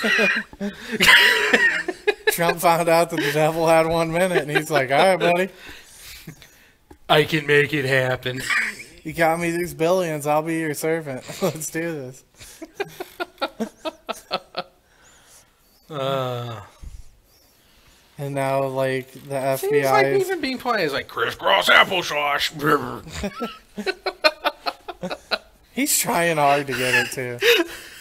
Trump found out that the devil had 1 minute, and he's like, all right, buddy. I can make it happen. You got me these billions. I'll be your servant. Let's do this. And now, like, the Seems like FBI is... even being played is like crisscross applesauce. He's trying hard to get it, too.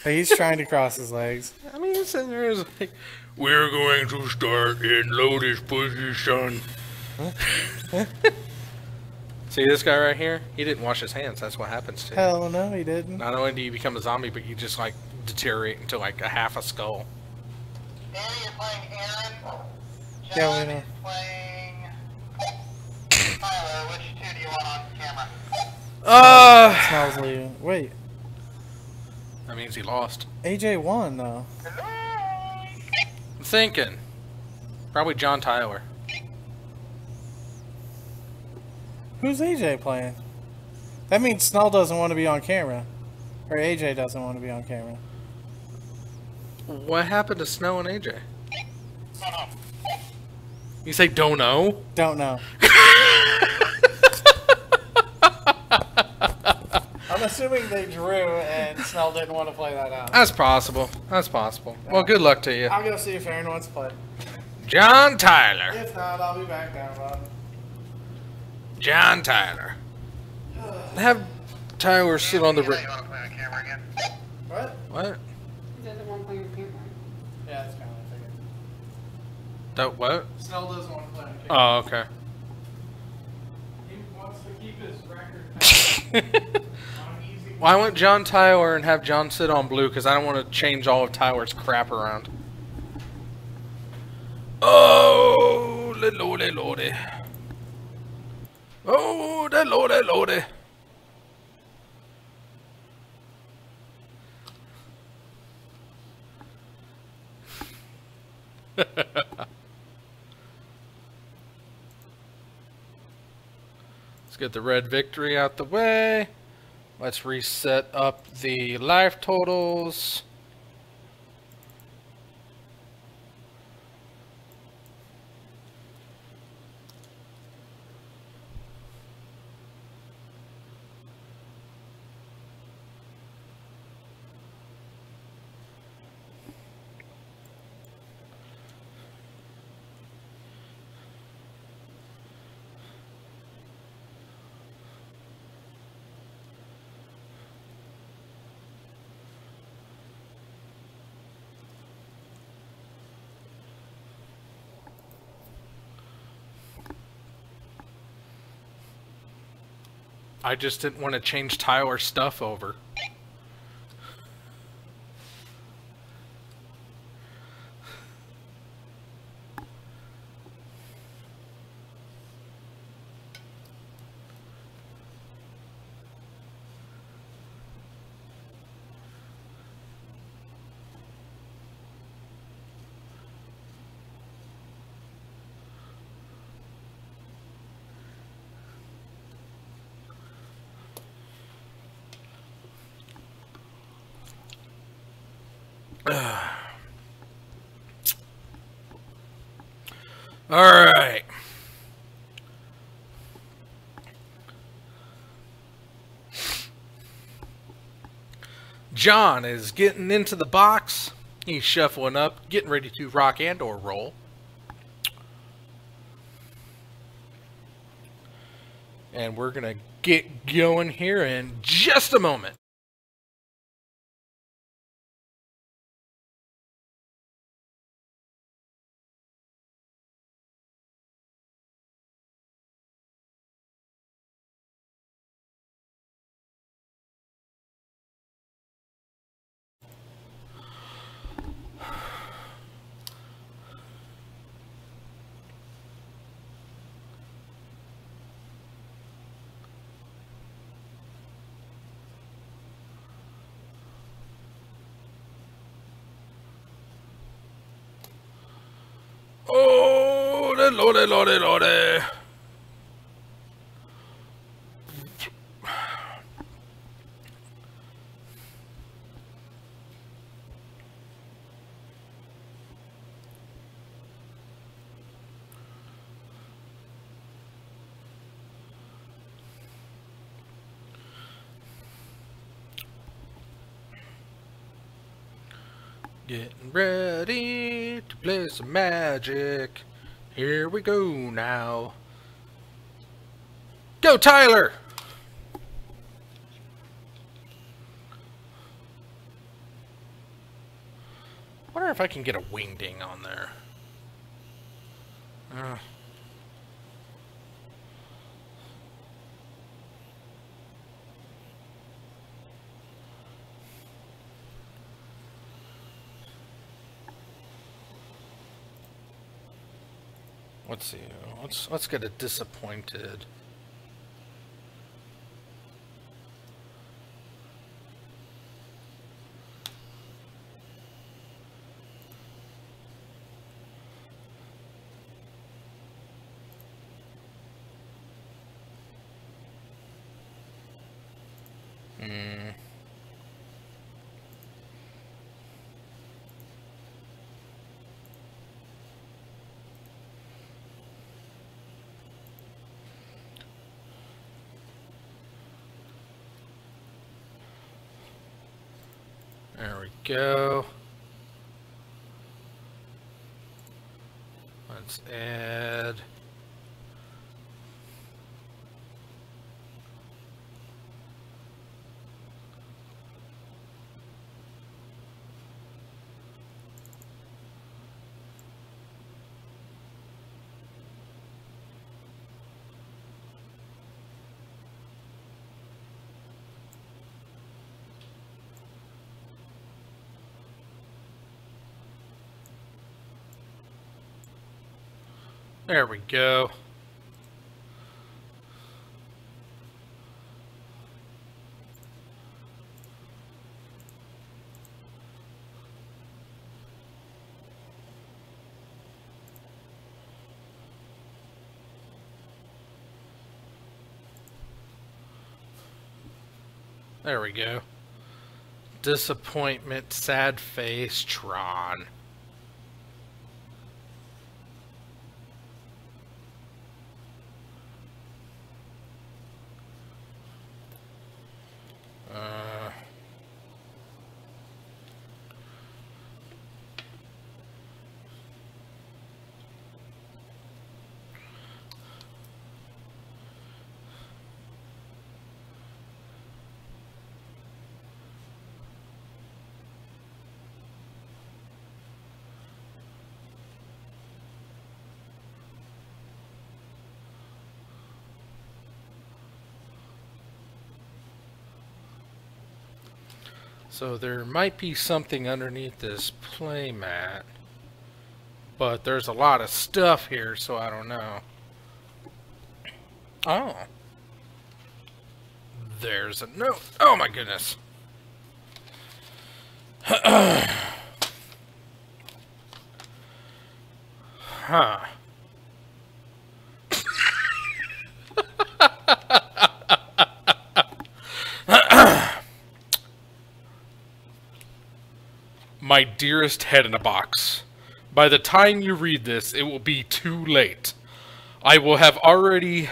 He's trying to cross his legs. I mean, it's in there is like, we're going to start in lotus position. See this guy right here? He didn't wash his hands. That's what happens to you. Hell no, he didn't. Not only do you become a zombie, but you just like deteriorate into like a half a skull. Danny, you're playing Aaron. Yeah, John we know. is playing Tyler. Which two do you want on camera? Smells leaving. Wait, That means he lost. AJ won, though. I'm thinking. Probably John Tyler. Who's AJ playing? That means Snell doesn't want to be on camera. Or AJ doesn't want to be on camera. What happened to Snow and AJ? You say don't know? Don't know. I'm assuming they drew and Snell didn't want to play that out. That's possible. That's possible. Well, good luck to you. I'll go see if Aaron wants to play. John Tyler. If not, I'll be back down, Rob. John Tyler. Have Tyler sit on the... You want to play on camera again? What? What? Is that the one playing the camera? Yeah, that's kind of what I figured. That what? Snell doesn't want to play on camera. Oh, okay. He wants to keep his record. Well, I want John Tyler and have John sit on blue because I don't want to change all of Tyler's crap around. Oh, lordy, lordy. Oh, the lordy, lordy. Let's get the red victory out the way. Let's reset up the life totals. I just didn't want to change Tyler's stuff over. All right. John is getting into the box. He's shuffling up, getting ready to rock and or roll. And we're going to get going here in just a moment. Oh, lordy, lordy, lordy. Getting ready to play some Magic. Here we go now. Go, Tyler! Wonder if I can get a wingding on there. Let's see. Let's get a disappointed. There we go. Let's add. There we go. There we go. Disappointment, sad face, Tron. So there might be something underneath this playmat, but there's a lot of stuff here, so I don't know. Oh. There's a note. Oh my goodness. Huh. My dearest head in a box, by the time you read this, it will be too late. I will have already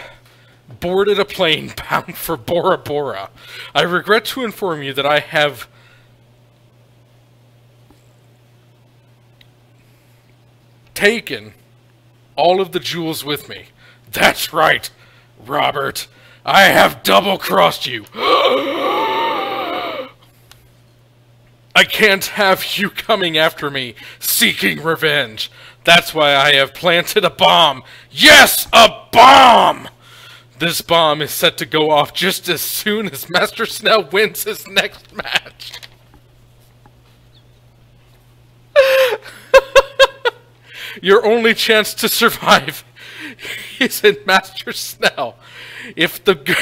boarded a plane bound for Bora Bora. I regret to inform you that I have taken all of the jewels with me. That's right, Robert. I have double-crossed you. I can't have you coming after me, seeking revenge. That's why I have planted a bomb. Yes, a bomb! This bomb is set to go off just as soon as Master Snell wins his next match. Your only chance to survive is in Master Snell. If the...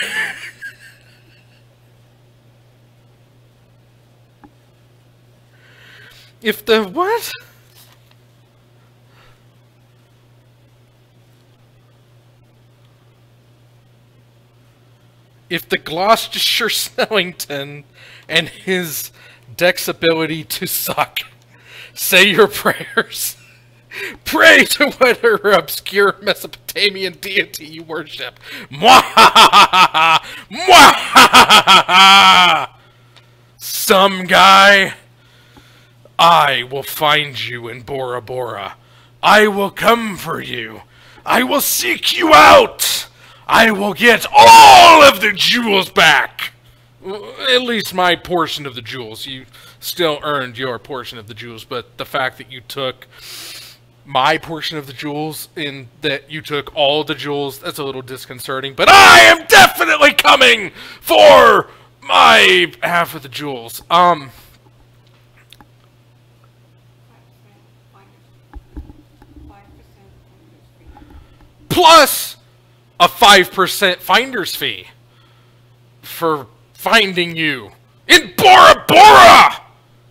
If the what? If the Gloucestershire Snellington and his Dex ability to suck, say your prayers. Pray to whatever obscure Mesopotamian deity you worship. Mwahahaha! Mwahahaha! Some guy. I will find you in Bora Bora. I will come for you. I will seek you out. I will get all of the jewels back. At least my portion of the jewels. You still earned your portion of the jewels, but the fact that you took my portion of the jewels and that you took all the jewels, that's a little disconcerting. But I am definitely coming for my half of the jewels. Plus a 5% finder's fee for finding you in Bora Bora!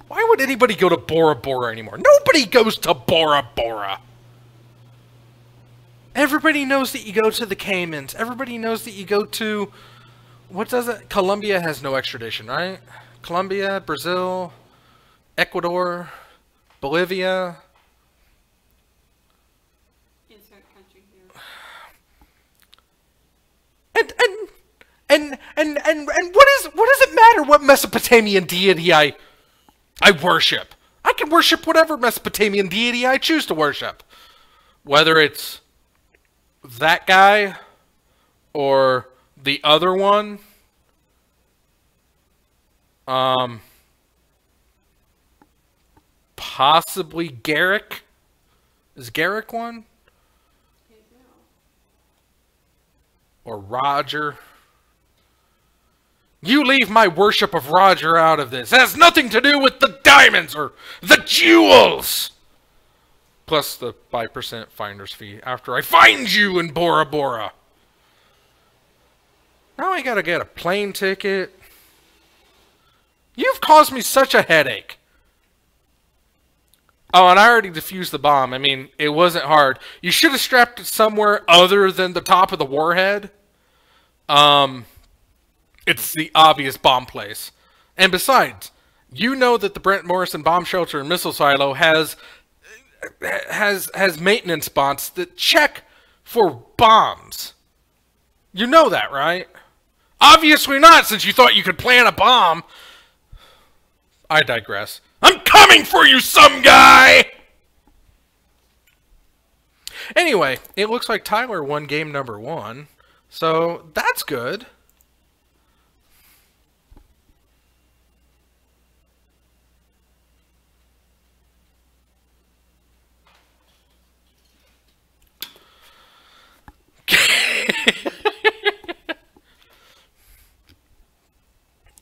Why would anybody go to Bora Bora anymore? Nobody goes to Bora Bora. Everybody knows that you go to the Caymans. Everybody knows that you go to... What does it? Colombia has no extradition, right? Colombia, Brazil, Ecuador, Bolivia... And what does it matter what Mesopotamian deity I I worship. I can worship whatever Mesopotamian deity I choose to worship. Whether it's that guy or the other one. Possibly Garrick. Is Garrick one? Or Roger. You leave my worship of Roger out of this. It has nothing to do with the diamonds or the jewels. Plus the 5% finder's fee after I find you in Bora Bora. Now I gotta get a plane ticket. You've caused me such a headache. Oh, and I already defused the bomb. I mean, it wasn't hard. You should have strapped it somewhere other than the top of the warhead. It's the obvious bomb place. And besides, you know that the Brent Morrison bomb shelter and missile silo has maintenance bots that check for bombs. You know that, right? Obviously not, since you thought you could plant a bomb. I digress. I'm coming for you, some guy! Anyway, it looks like Tyler won game number 1. So, that's good.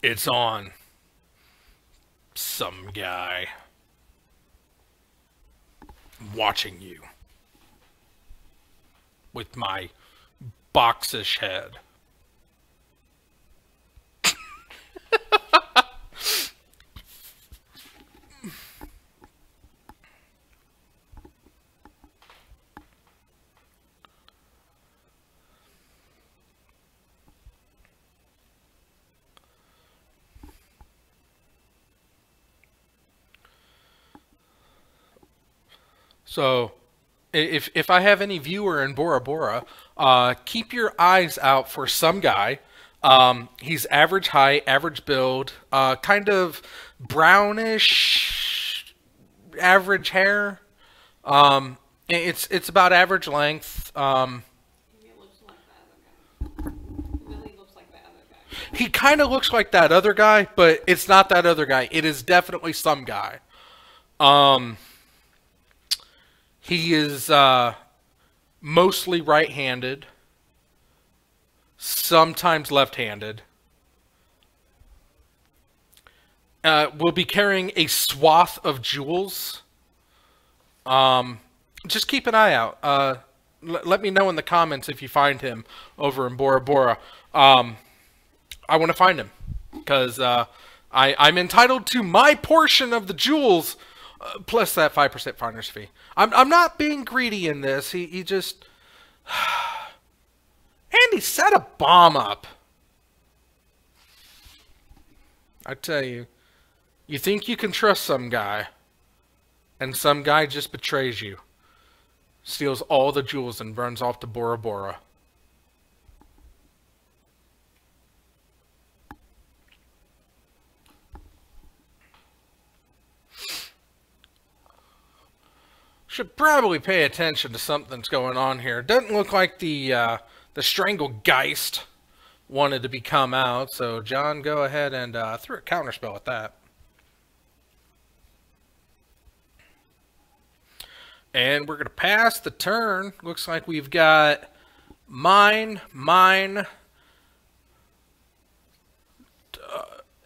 It's on. Some guy. I'm watching you. With my boxish head. So, if I have any viewer in Bora Bora, keep your eyes out for some guy. He's average height, average build, kind of brownish, average hair. It's about average length. It looks like the other guy. It really looks like the other guy. He kind of looks like that other guy, but it's not that other guy. It is definitely some guy. He is mostly right-handed, sometimes left-handed. Will be carrying a swath of jewels. Just keep an eye out. Let me know in the comments if you find him over in Bora Bora. I want to find him because I'm entitled to my portion of the jewels. Plus that 5% finder's fee. I'm not being greedy in this. He just... Andy set a bomb up. I tell you. You think you can trust some guy. And some guy just betrays you. Steals all the jewels and runs off to Bora Bora. Should probably pay attention to something's going on here. Doesn't look like the Stranglegeist wanted to be come out. So John, go ahead and threw a counterspell at that. And we're going to pass the turn. Looks like we've got mine,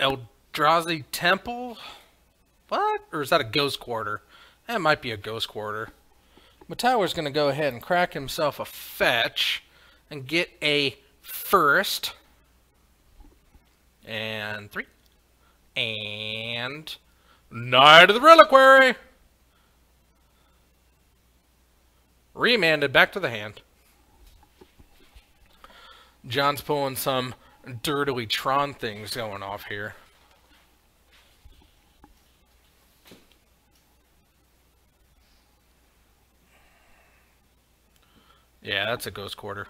Eldrazi Temple. What? Or is that a Ghost Quarter? That might be a Ghost Quarter. But Tyler's going to go ahead and crack himself a fetch and get a first. And 3. And Knight of the Reliquary. Remanded back to the hand. John's pulling some dirtily Tron things going off here. Yeah, that's a Ghost Quarter.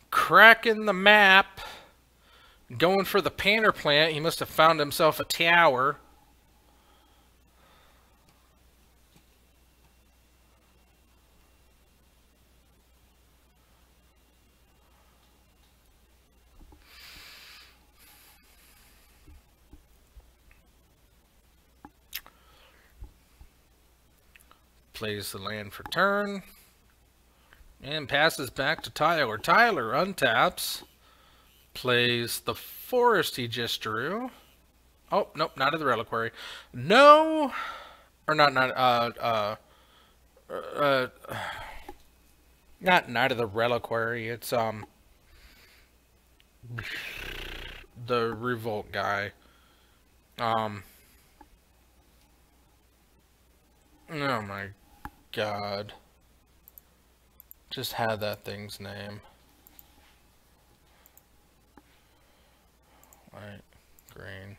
Cracking the map. Going for the Panner Plant. He must have found himself a tower. Plays the land for turn. And passes back to Tyler. Tyler untaps. Plays the forest he just drew. Oh, nope, not of the reliquary. No, or not Knight of the reliquary. It's the revolt guy. Oh my god. Just had that thing's name. White, green.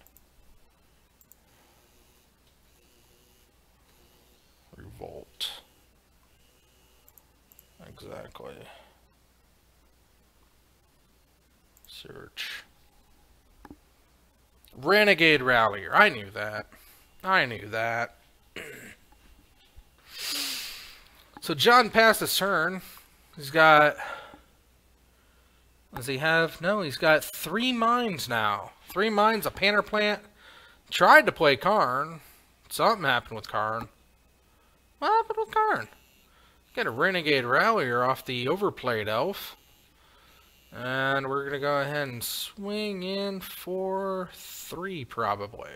Revolt. Exactly. Search. Renegade Rallier. I knew that. I knew that. So John passed his turn. He's got... Does he have... No, he's got 3 mines now. 3 mines, a Panner Plant. Tried to play Karn. Something happened with Karn. What happened with Karn? Got a Renegade Rallier off the overplayed elf. And we're going to go ahead and swing in for 3 probably.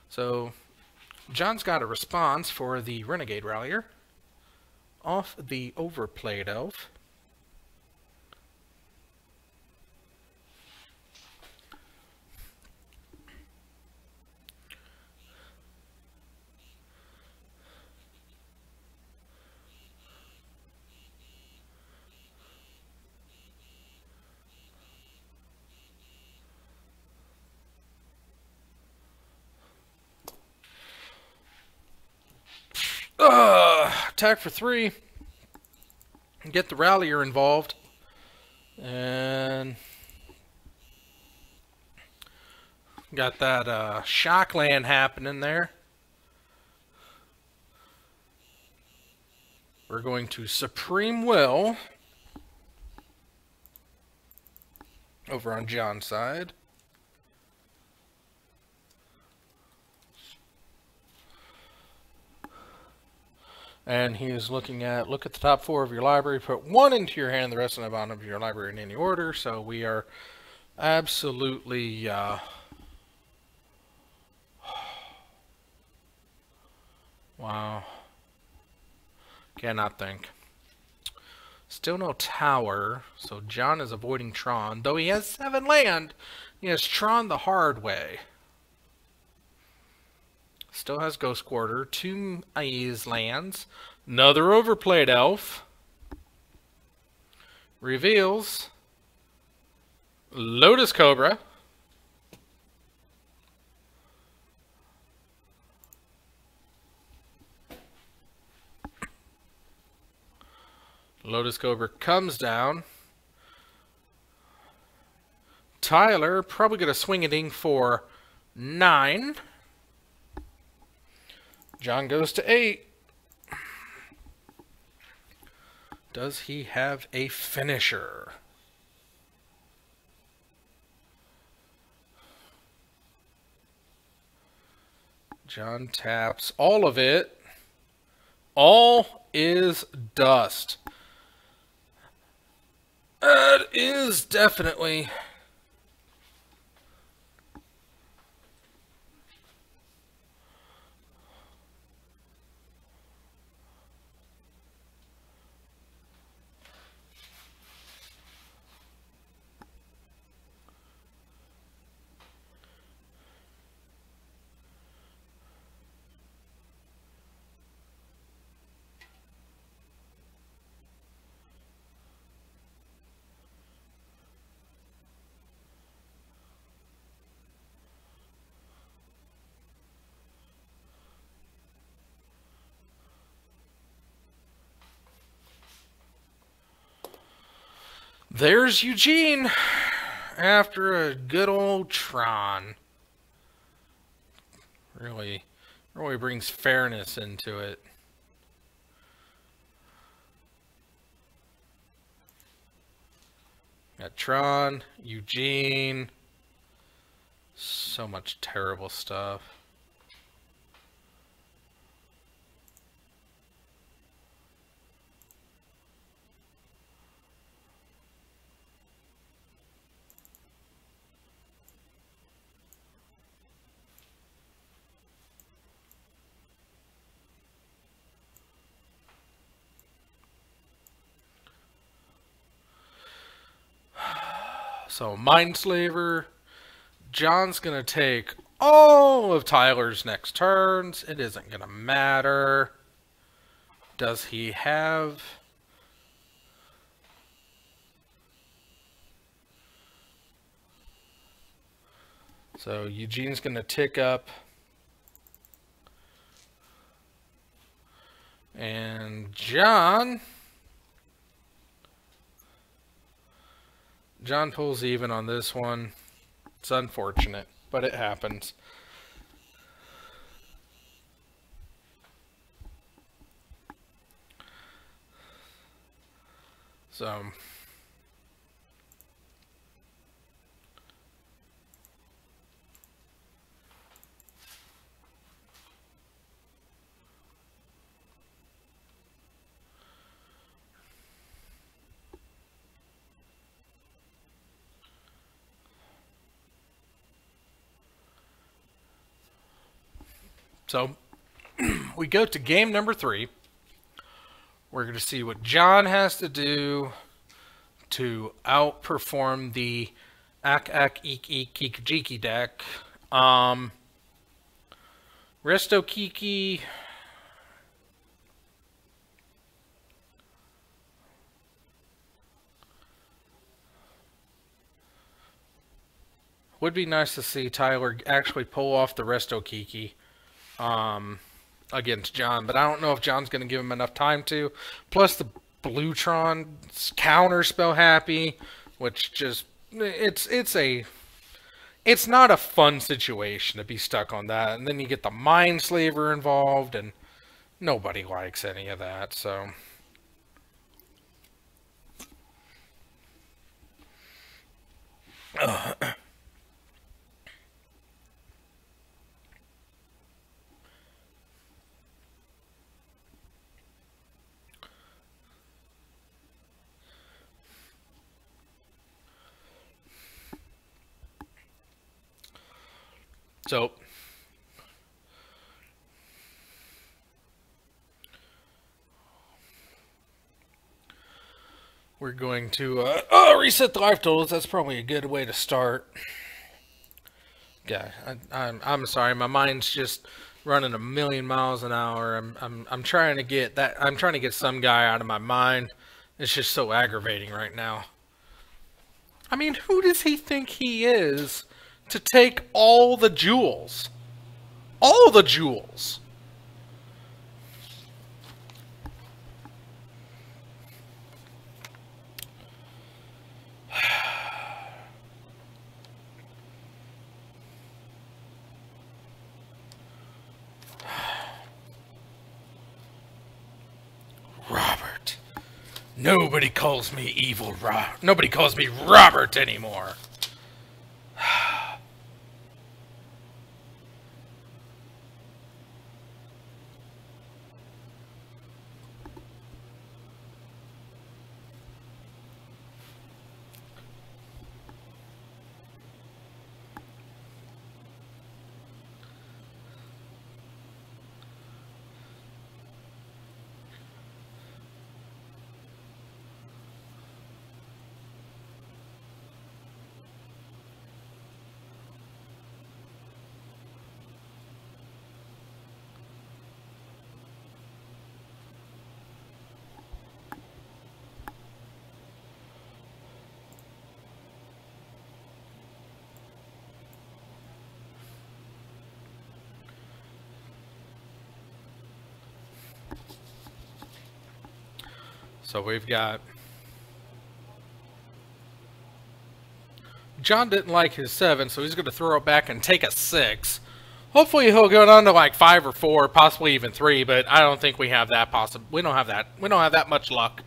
So John's got a response for the Renegade Rallier off the overplayed elf. Attack for 3. Get the Rallier involved. And got that shock land happening there. We're going to Supreme Will over on John's side. And he is looking at, look at the top 4 of your library, put 1 into your hand, the rest in the bottom of your library in any order. So we are absolutely, wow. Cannot think. Still no tower, so John is avoiding Tron. Though he has 7 land, he has Tron the hard way. Still has Ghost Quarter, 2 Aiz lands, another overplayed elf, reveals Lotus Cobra, Lotus Cobra comes down. Tyler probably going to swing a ding for 9. John goes to 8. Does he have a finisher? John taps all of it. All is dust. It is definitely... There's Eugene after a good old Tron. Really brings fairness into it. Got Tron, Eugene. So much terrible stuff. So Mindslaver. John's going to take all of Tyler's next turns. It isn't going to matter. Does he have... So Eugene's going to tick up. And John pulls even on this one. It's unfortunate, but it happens. So we go to game number 3. We're going to see what John has to do to outperform the Ak Eek Eek Keek Jiki deck. Resto Kiki. Would be nice to see Tyler actually pull off the Resto Kiki against John, but I don't know if John's going to give him enough time to. Plus the Bluetron counter spell happy, which just it's not a fun situation to be stuck on that. And then you get the Mindslaver involved, and nobody likes any of that. So So, we're going to reset the life totals. That's probably a good way to start. Yeah, I'm sorry, my mind's just running a million miles an hour. I'm trying to get that. I'm trying to get some guy out of my mind. It's just so aggravating right now. I mean, who does he think he is to take all the jewels? All the jewels. Robert. Nobody calls me evil Nobody calls me Robert anymore. So we've got... John didn't like his 7, so he's going to throw it back and take a 6. Hopefully he'll go down to like 5 or 4, possibly even 3, but I don't think we have that possible. We don't have that much luck.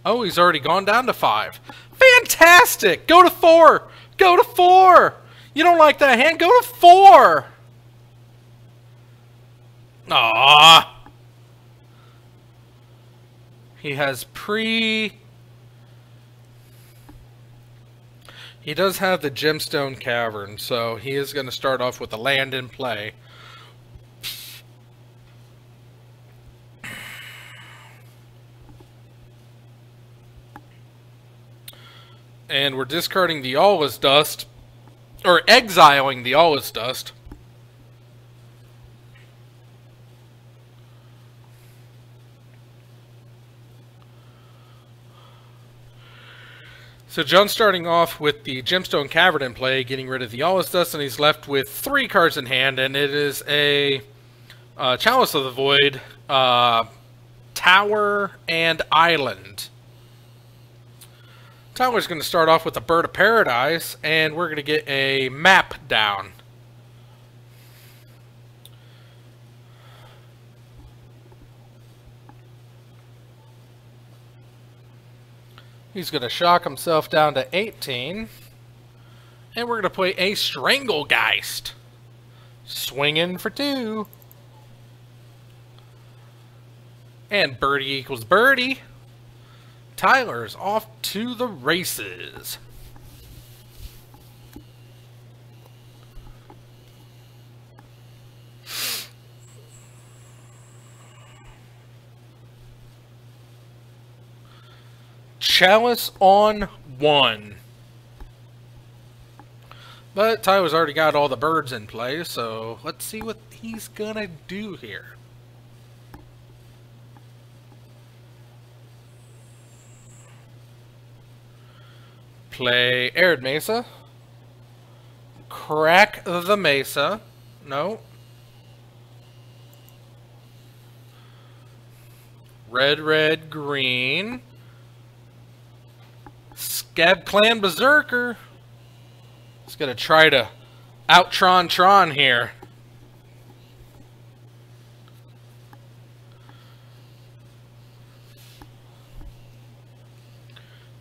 Oh, he's already gone down to 5. Fantastic! Go to 4! Go to 4! You don't like that hand? Go to 4! Ah. He has He does have the Gemstone Cavern, so he is going to start off with the land in play. And we're discarding the Allus Dust, or exiling the Allus Dust. So John's starting off with the Gemstone Cavern in play, getting rid of the Allus Dust, and he's left with 3 cards in hand, and it is a Chalice of the Void, Tower, and Island. Tyler's going to start off with a Bird of Paradise, and we're going to get a map down. He's going to shock himself down to 18. And we're going to play a Stranglegeist. Swinging for 2. And birdie equals birdie. Tyler's off to the races. Chalice on 1. But Tyler's already got all the birds in play, so let's see what he's gonna do here. Play Arid Mesa. Crack the Mesa. No. Red, red, green. Scab Clan Berserker. He's going to try to out-Tron Tron here.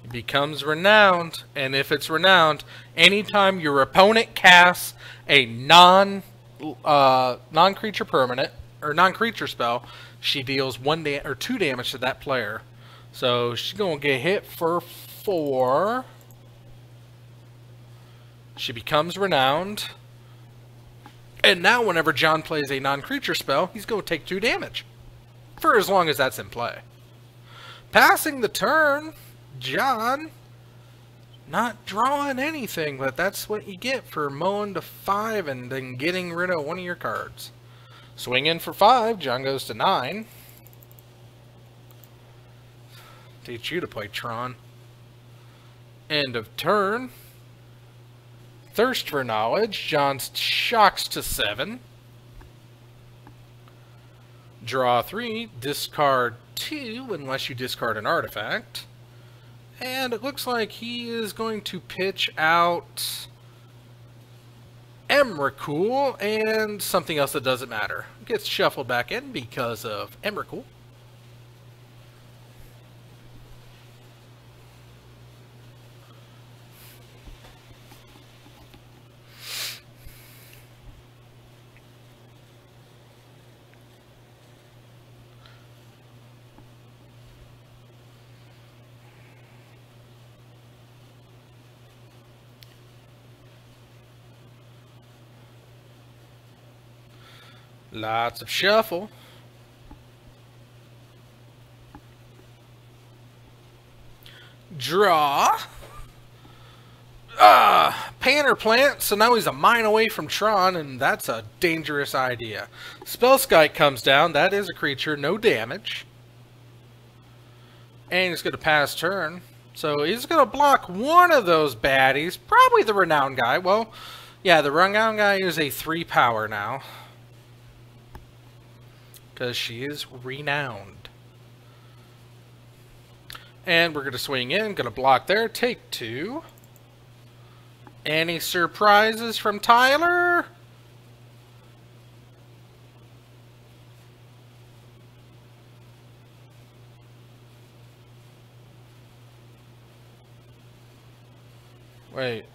He becomes renowned, and if it's renowned, anytime your opponent casts a non-creature permanent or non-creature spell, she deals 2 damage to that player. So she's gonna get hit for 4. She becomes renowned, and now whenever John plays a non-creature spell, he's going to take 2 damage for as long as that's in play. Passing the turn. John, not drawing anything, but that's what you get for mowing to 5 and then getting rid of one of your cards. Swing in for 5, John goes to 9. Teach you to play Tron. End of turn. Thirst for Knowledge, John shocks to 7. Draw 3, discard 2, unless you discard an artifact. And it looks like he is going to pitch out Emrakul and something else that doesn't matter. Gets shuffled back in because of Emrakul. Lots of shuffle. Draw. Panner Plant, so now he's a mine away from Tron, and that's a dangerous idea. Spellskite comes down, that is a creature, no damage. And he's going to pass turn. So he's going to block one of those baddies, probably the Renowned guy. Well, yeah, the Renowned guy is a 3 power now. Because she is renowned. And we're going to swing in, going to block there, take 2. Any surprises from Tyler? Wait.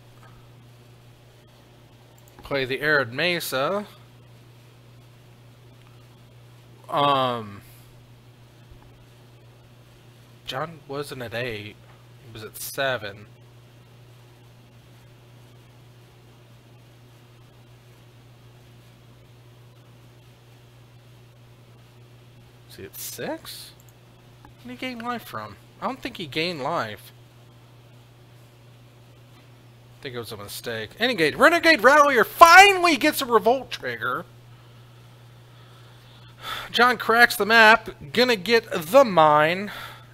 Play the Arid Mesa. John wasn't at 8. He was at 7. Is he at 6? Where did he gain life from? I don't think he gained life. I think it was a mistake. Renegade Rallier finally gets a revolt trigger. John cracks the map, gonna get the mine,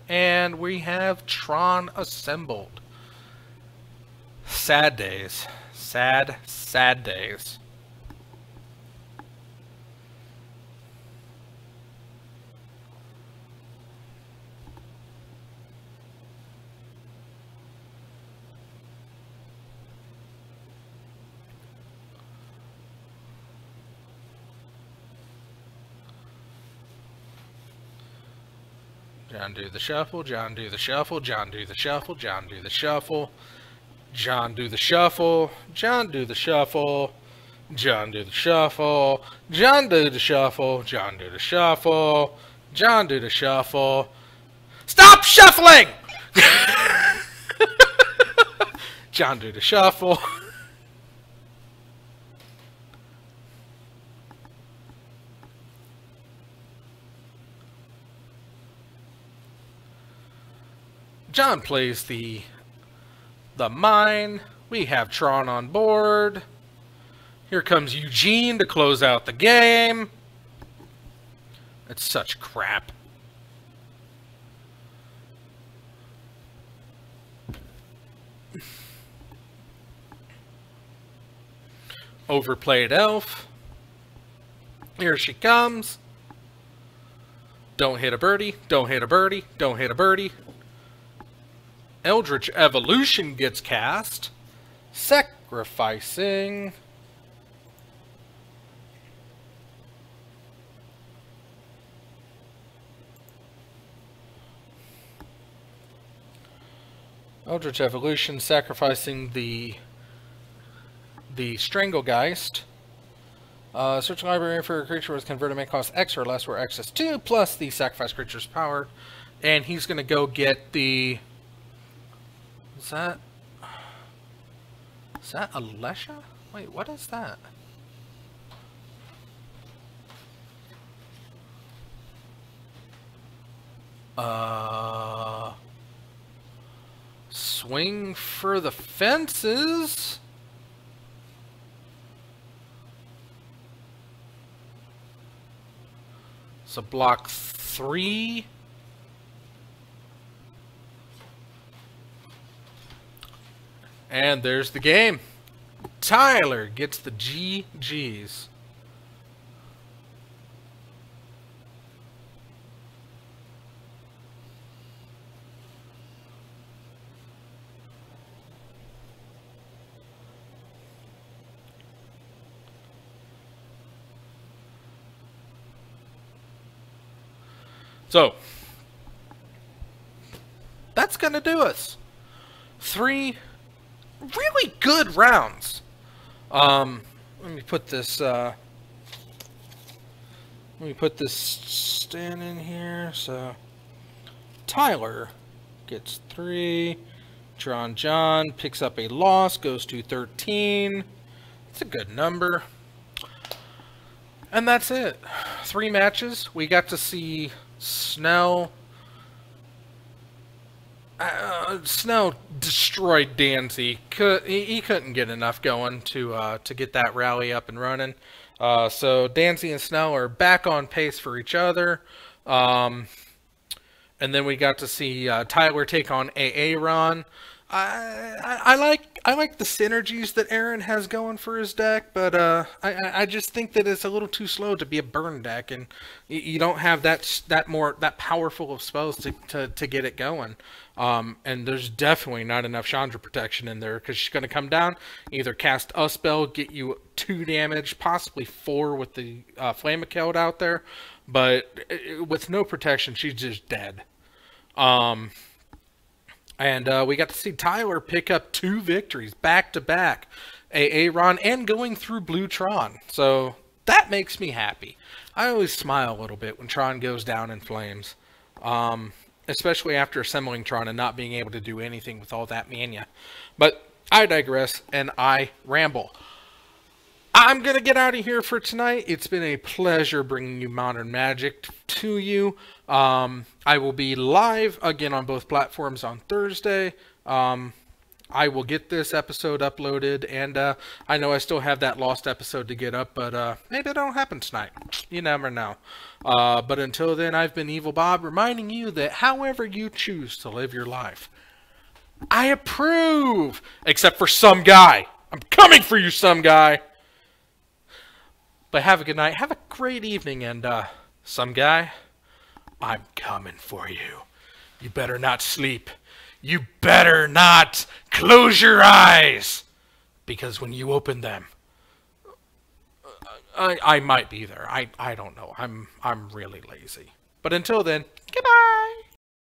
and we have Tron assembled. Sad days. Sad, sad days. John do the shuffle, John do the shuffle, John do the shuffle, John do the shuffle, John do the shuffle, John do the shuffle, John do the shuffle, John do the shuffle, John do the shuffle, John do the shuffle. Stop shuffling! John do the shuffle. John plays the mine. We have Tron on board. Here comes Eugene to close out the game. It's such crap. Overplayed elf. Here she comes. Don't hit a birdie. Don't hit a birdie. Don't hit a birdie. Eldritch Evolution gets cast. Sacrificing. Eldritch Evolution sacrificing the Stranglegeist. Search library for a creature was converted may cost X or less, where X is 2, plus the sacrifice creature's power. And he's going to go get the... Is that Alesha? Wait, what is that? Swing for the fences? So block 3. And there's the game. Tyler gets the GGs. So, that's going to do us. 3 really good rounds. Let me put this stand in here. So Tyler gets 3. John picks up a loss, goes to 13. It's a good number. And that's it. 3 matches. We got to see Snell. Snell destroyed Danzy. He couldn't get enough going to get that rally up and running. So Danzy and Snell are back on pace for each other. And then we got to see Tyler take on Aaron. I like the synergies that Aaron has going for his deck, but I just think that it's a little too slow to be a burn deck, and you don't have that powerful of spells to get it going. And there's definitely not enough Chandra protection in there, because she's going to come down, either cast a spell, get you 2 damage, possibly 4 with the Flamekeld out there, but with no protection, she's just dead. And we got to see Tyler pick up 2 victories back to back, Aaron, and going through Blue Tron. So that makes me happy. I always smile a little bit when Tron goes down in flames. Especially after assembling Tron and not being able to do anything with all that mania. But I digress, and I ramble. I'm going to get out of here for tonight. It's been a pleasure bringing you Modern Magic to you. I will be live again on both platforms on Thursday. I will get this episode uploaded, and I know I still have that lost episode to get up, but maybe it'll happen tonight. You never know. But until then, I've been Evil Bob, reminding you that however you choose to live your life, I approve! Except for some guy. I'm coming for you, some guy! But have a good night, have a great evening, and some guy, I'm coming for you. You better not sleep. You better not close your eyes, because when you open them, I might be there. I don't know. I'm really lazy. But until then, goodbye.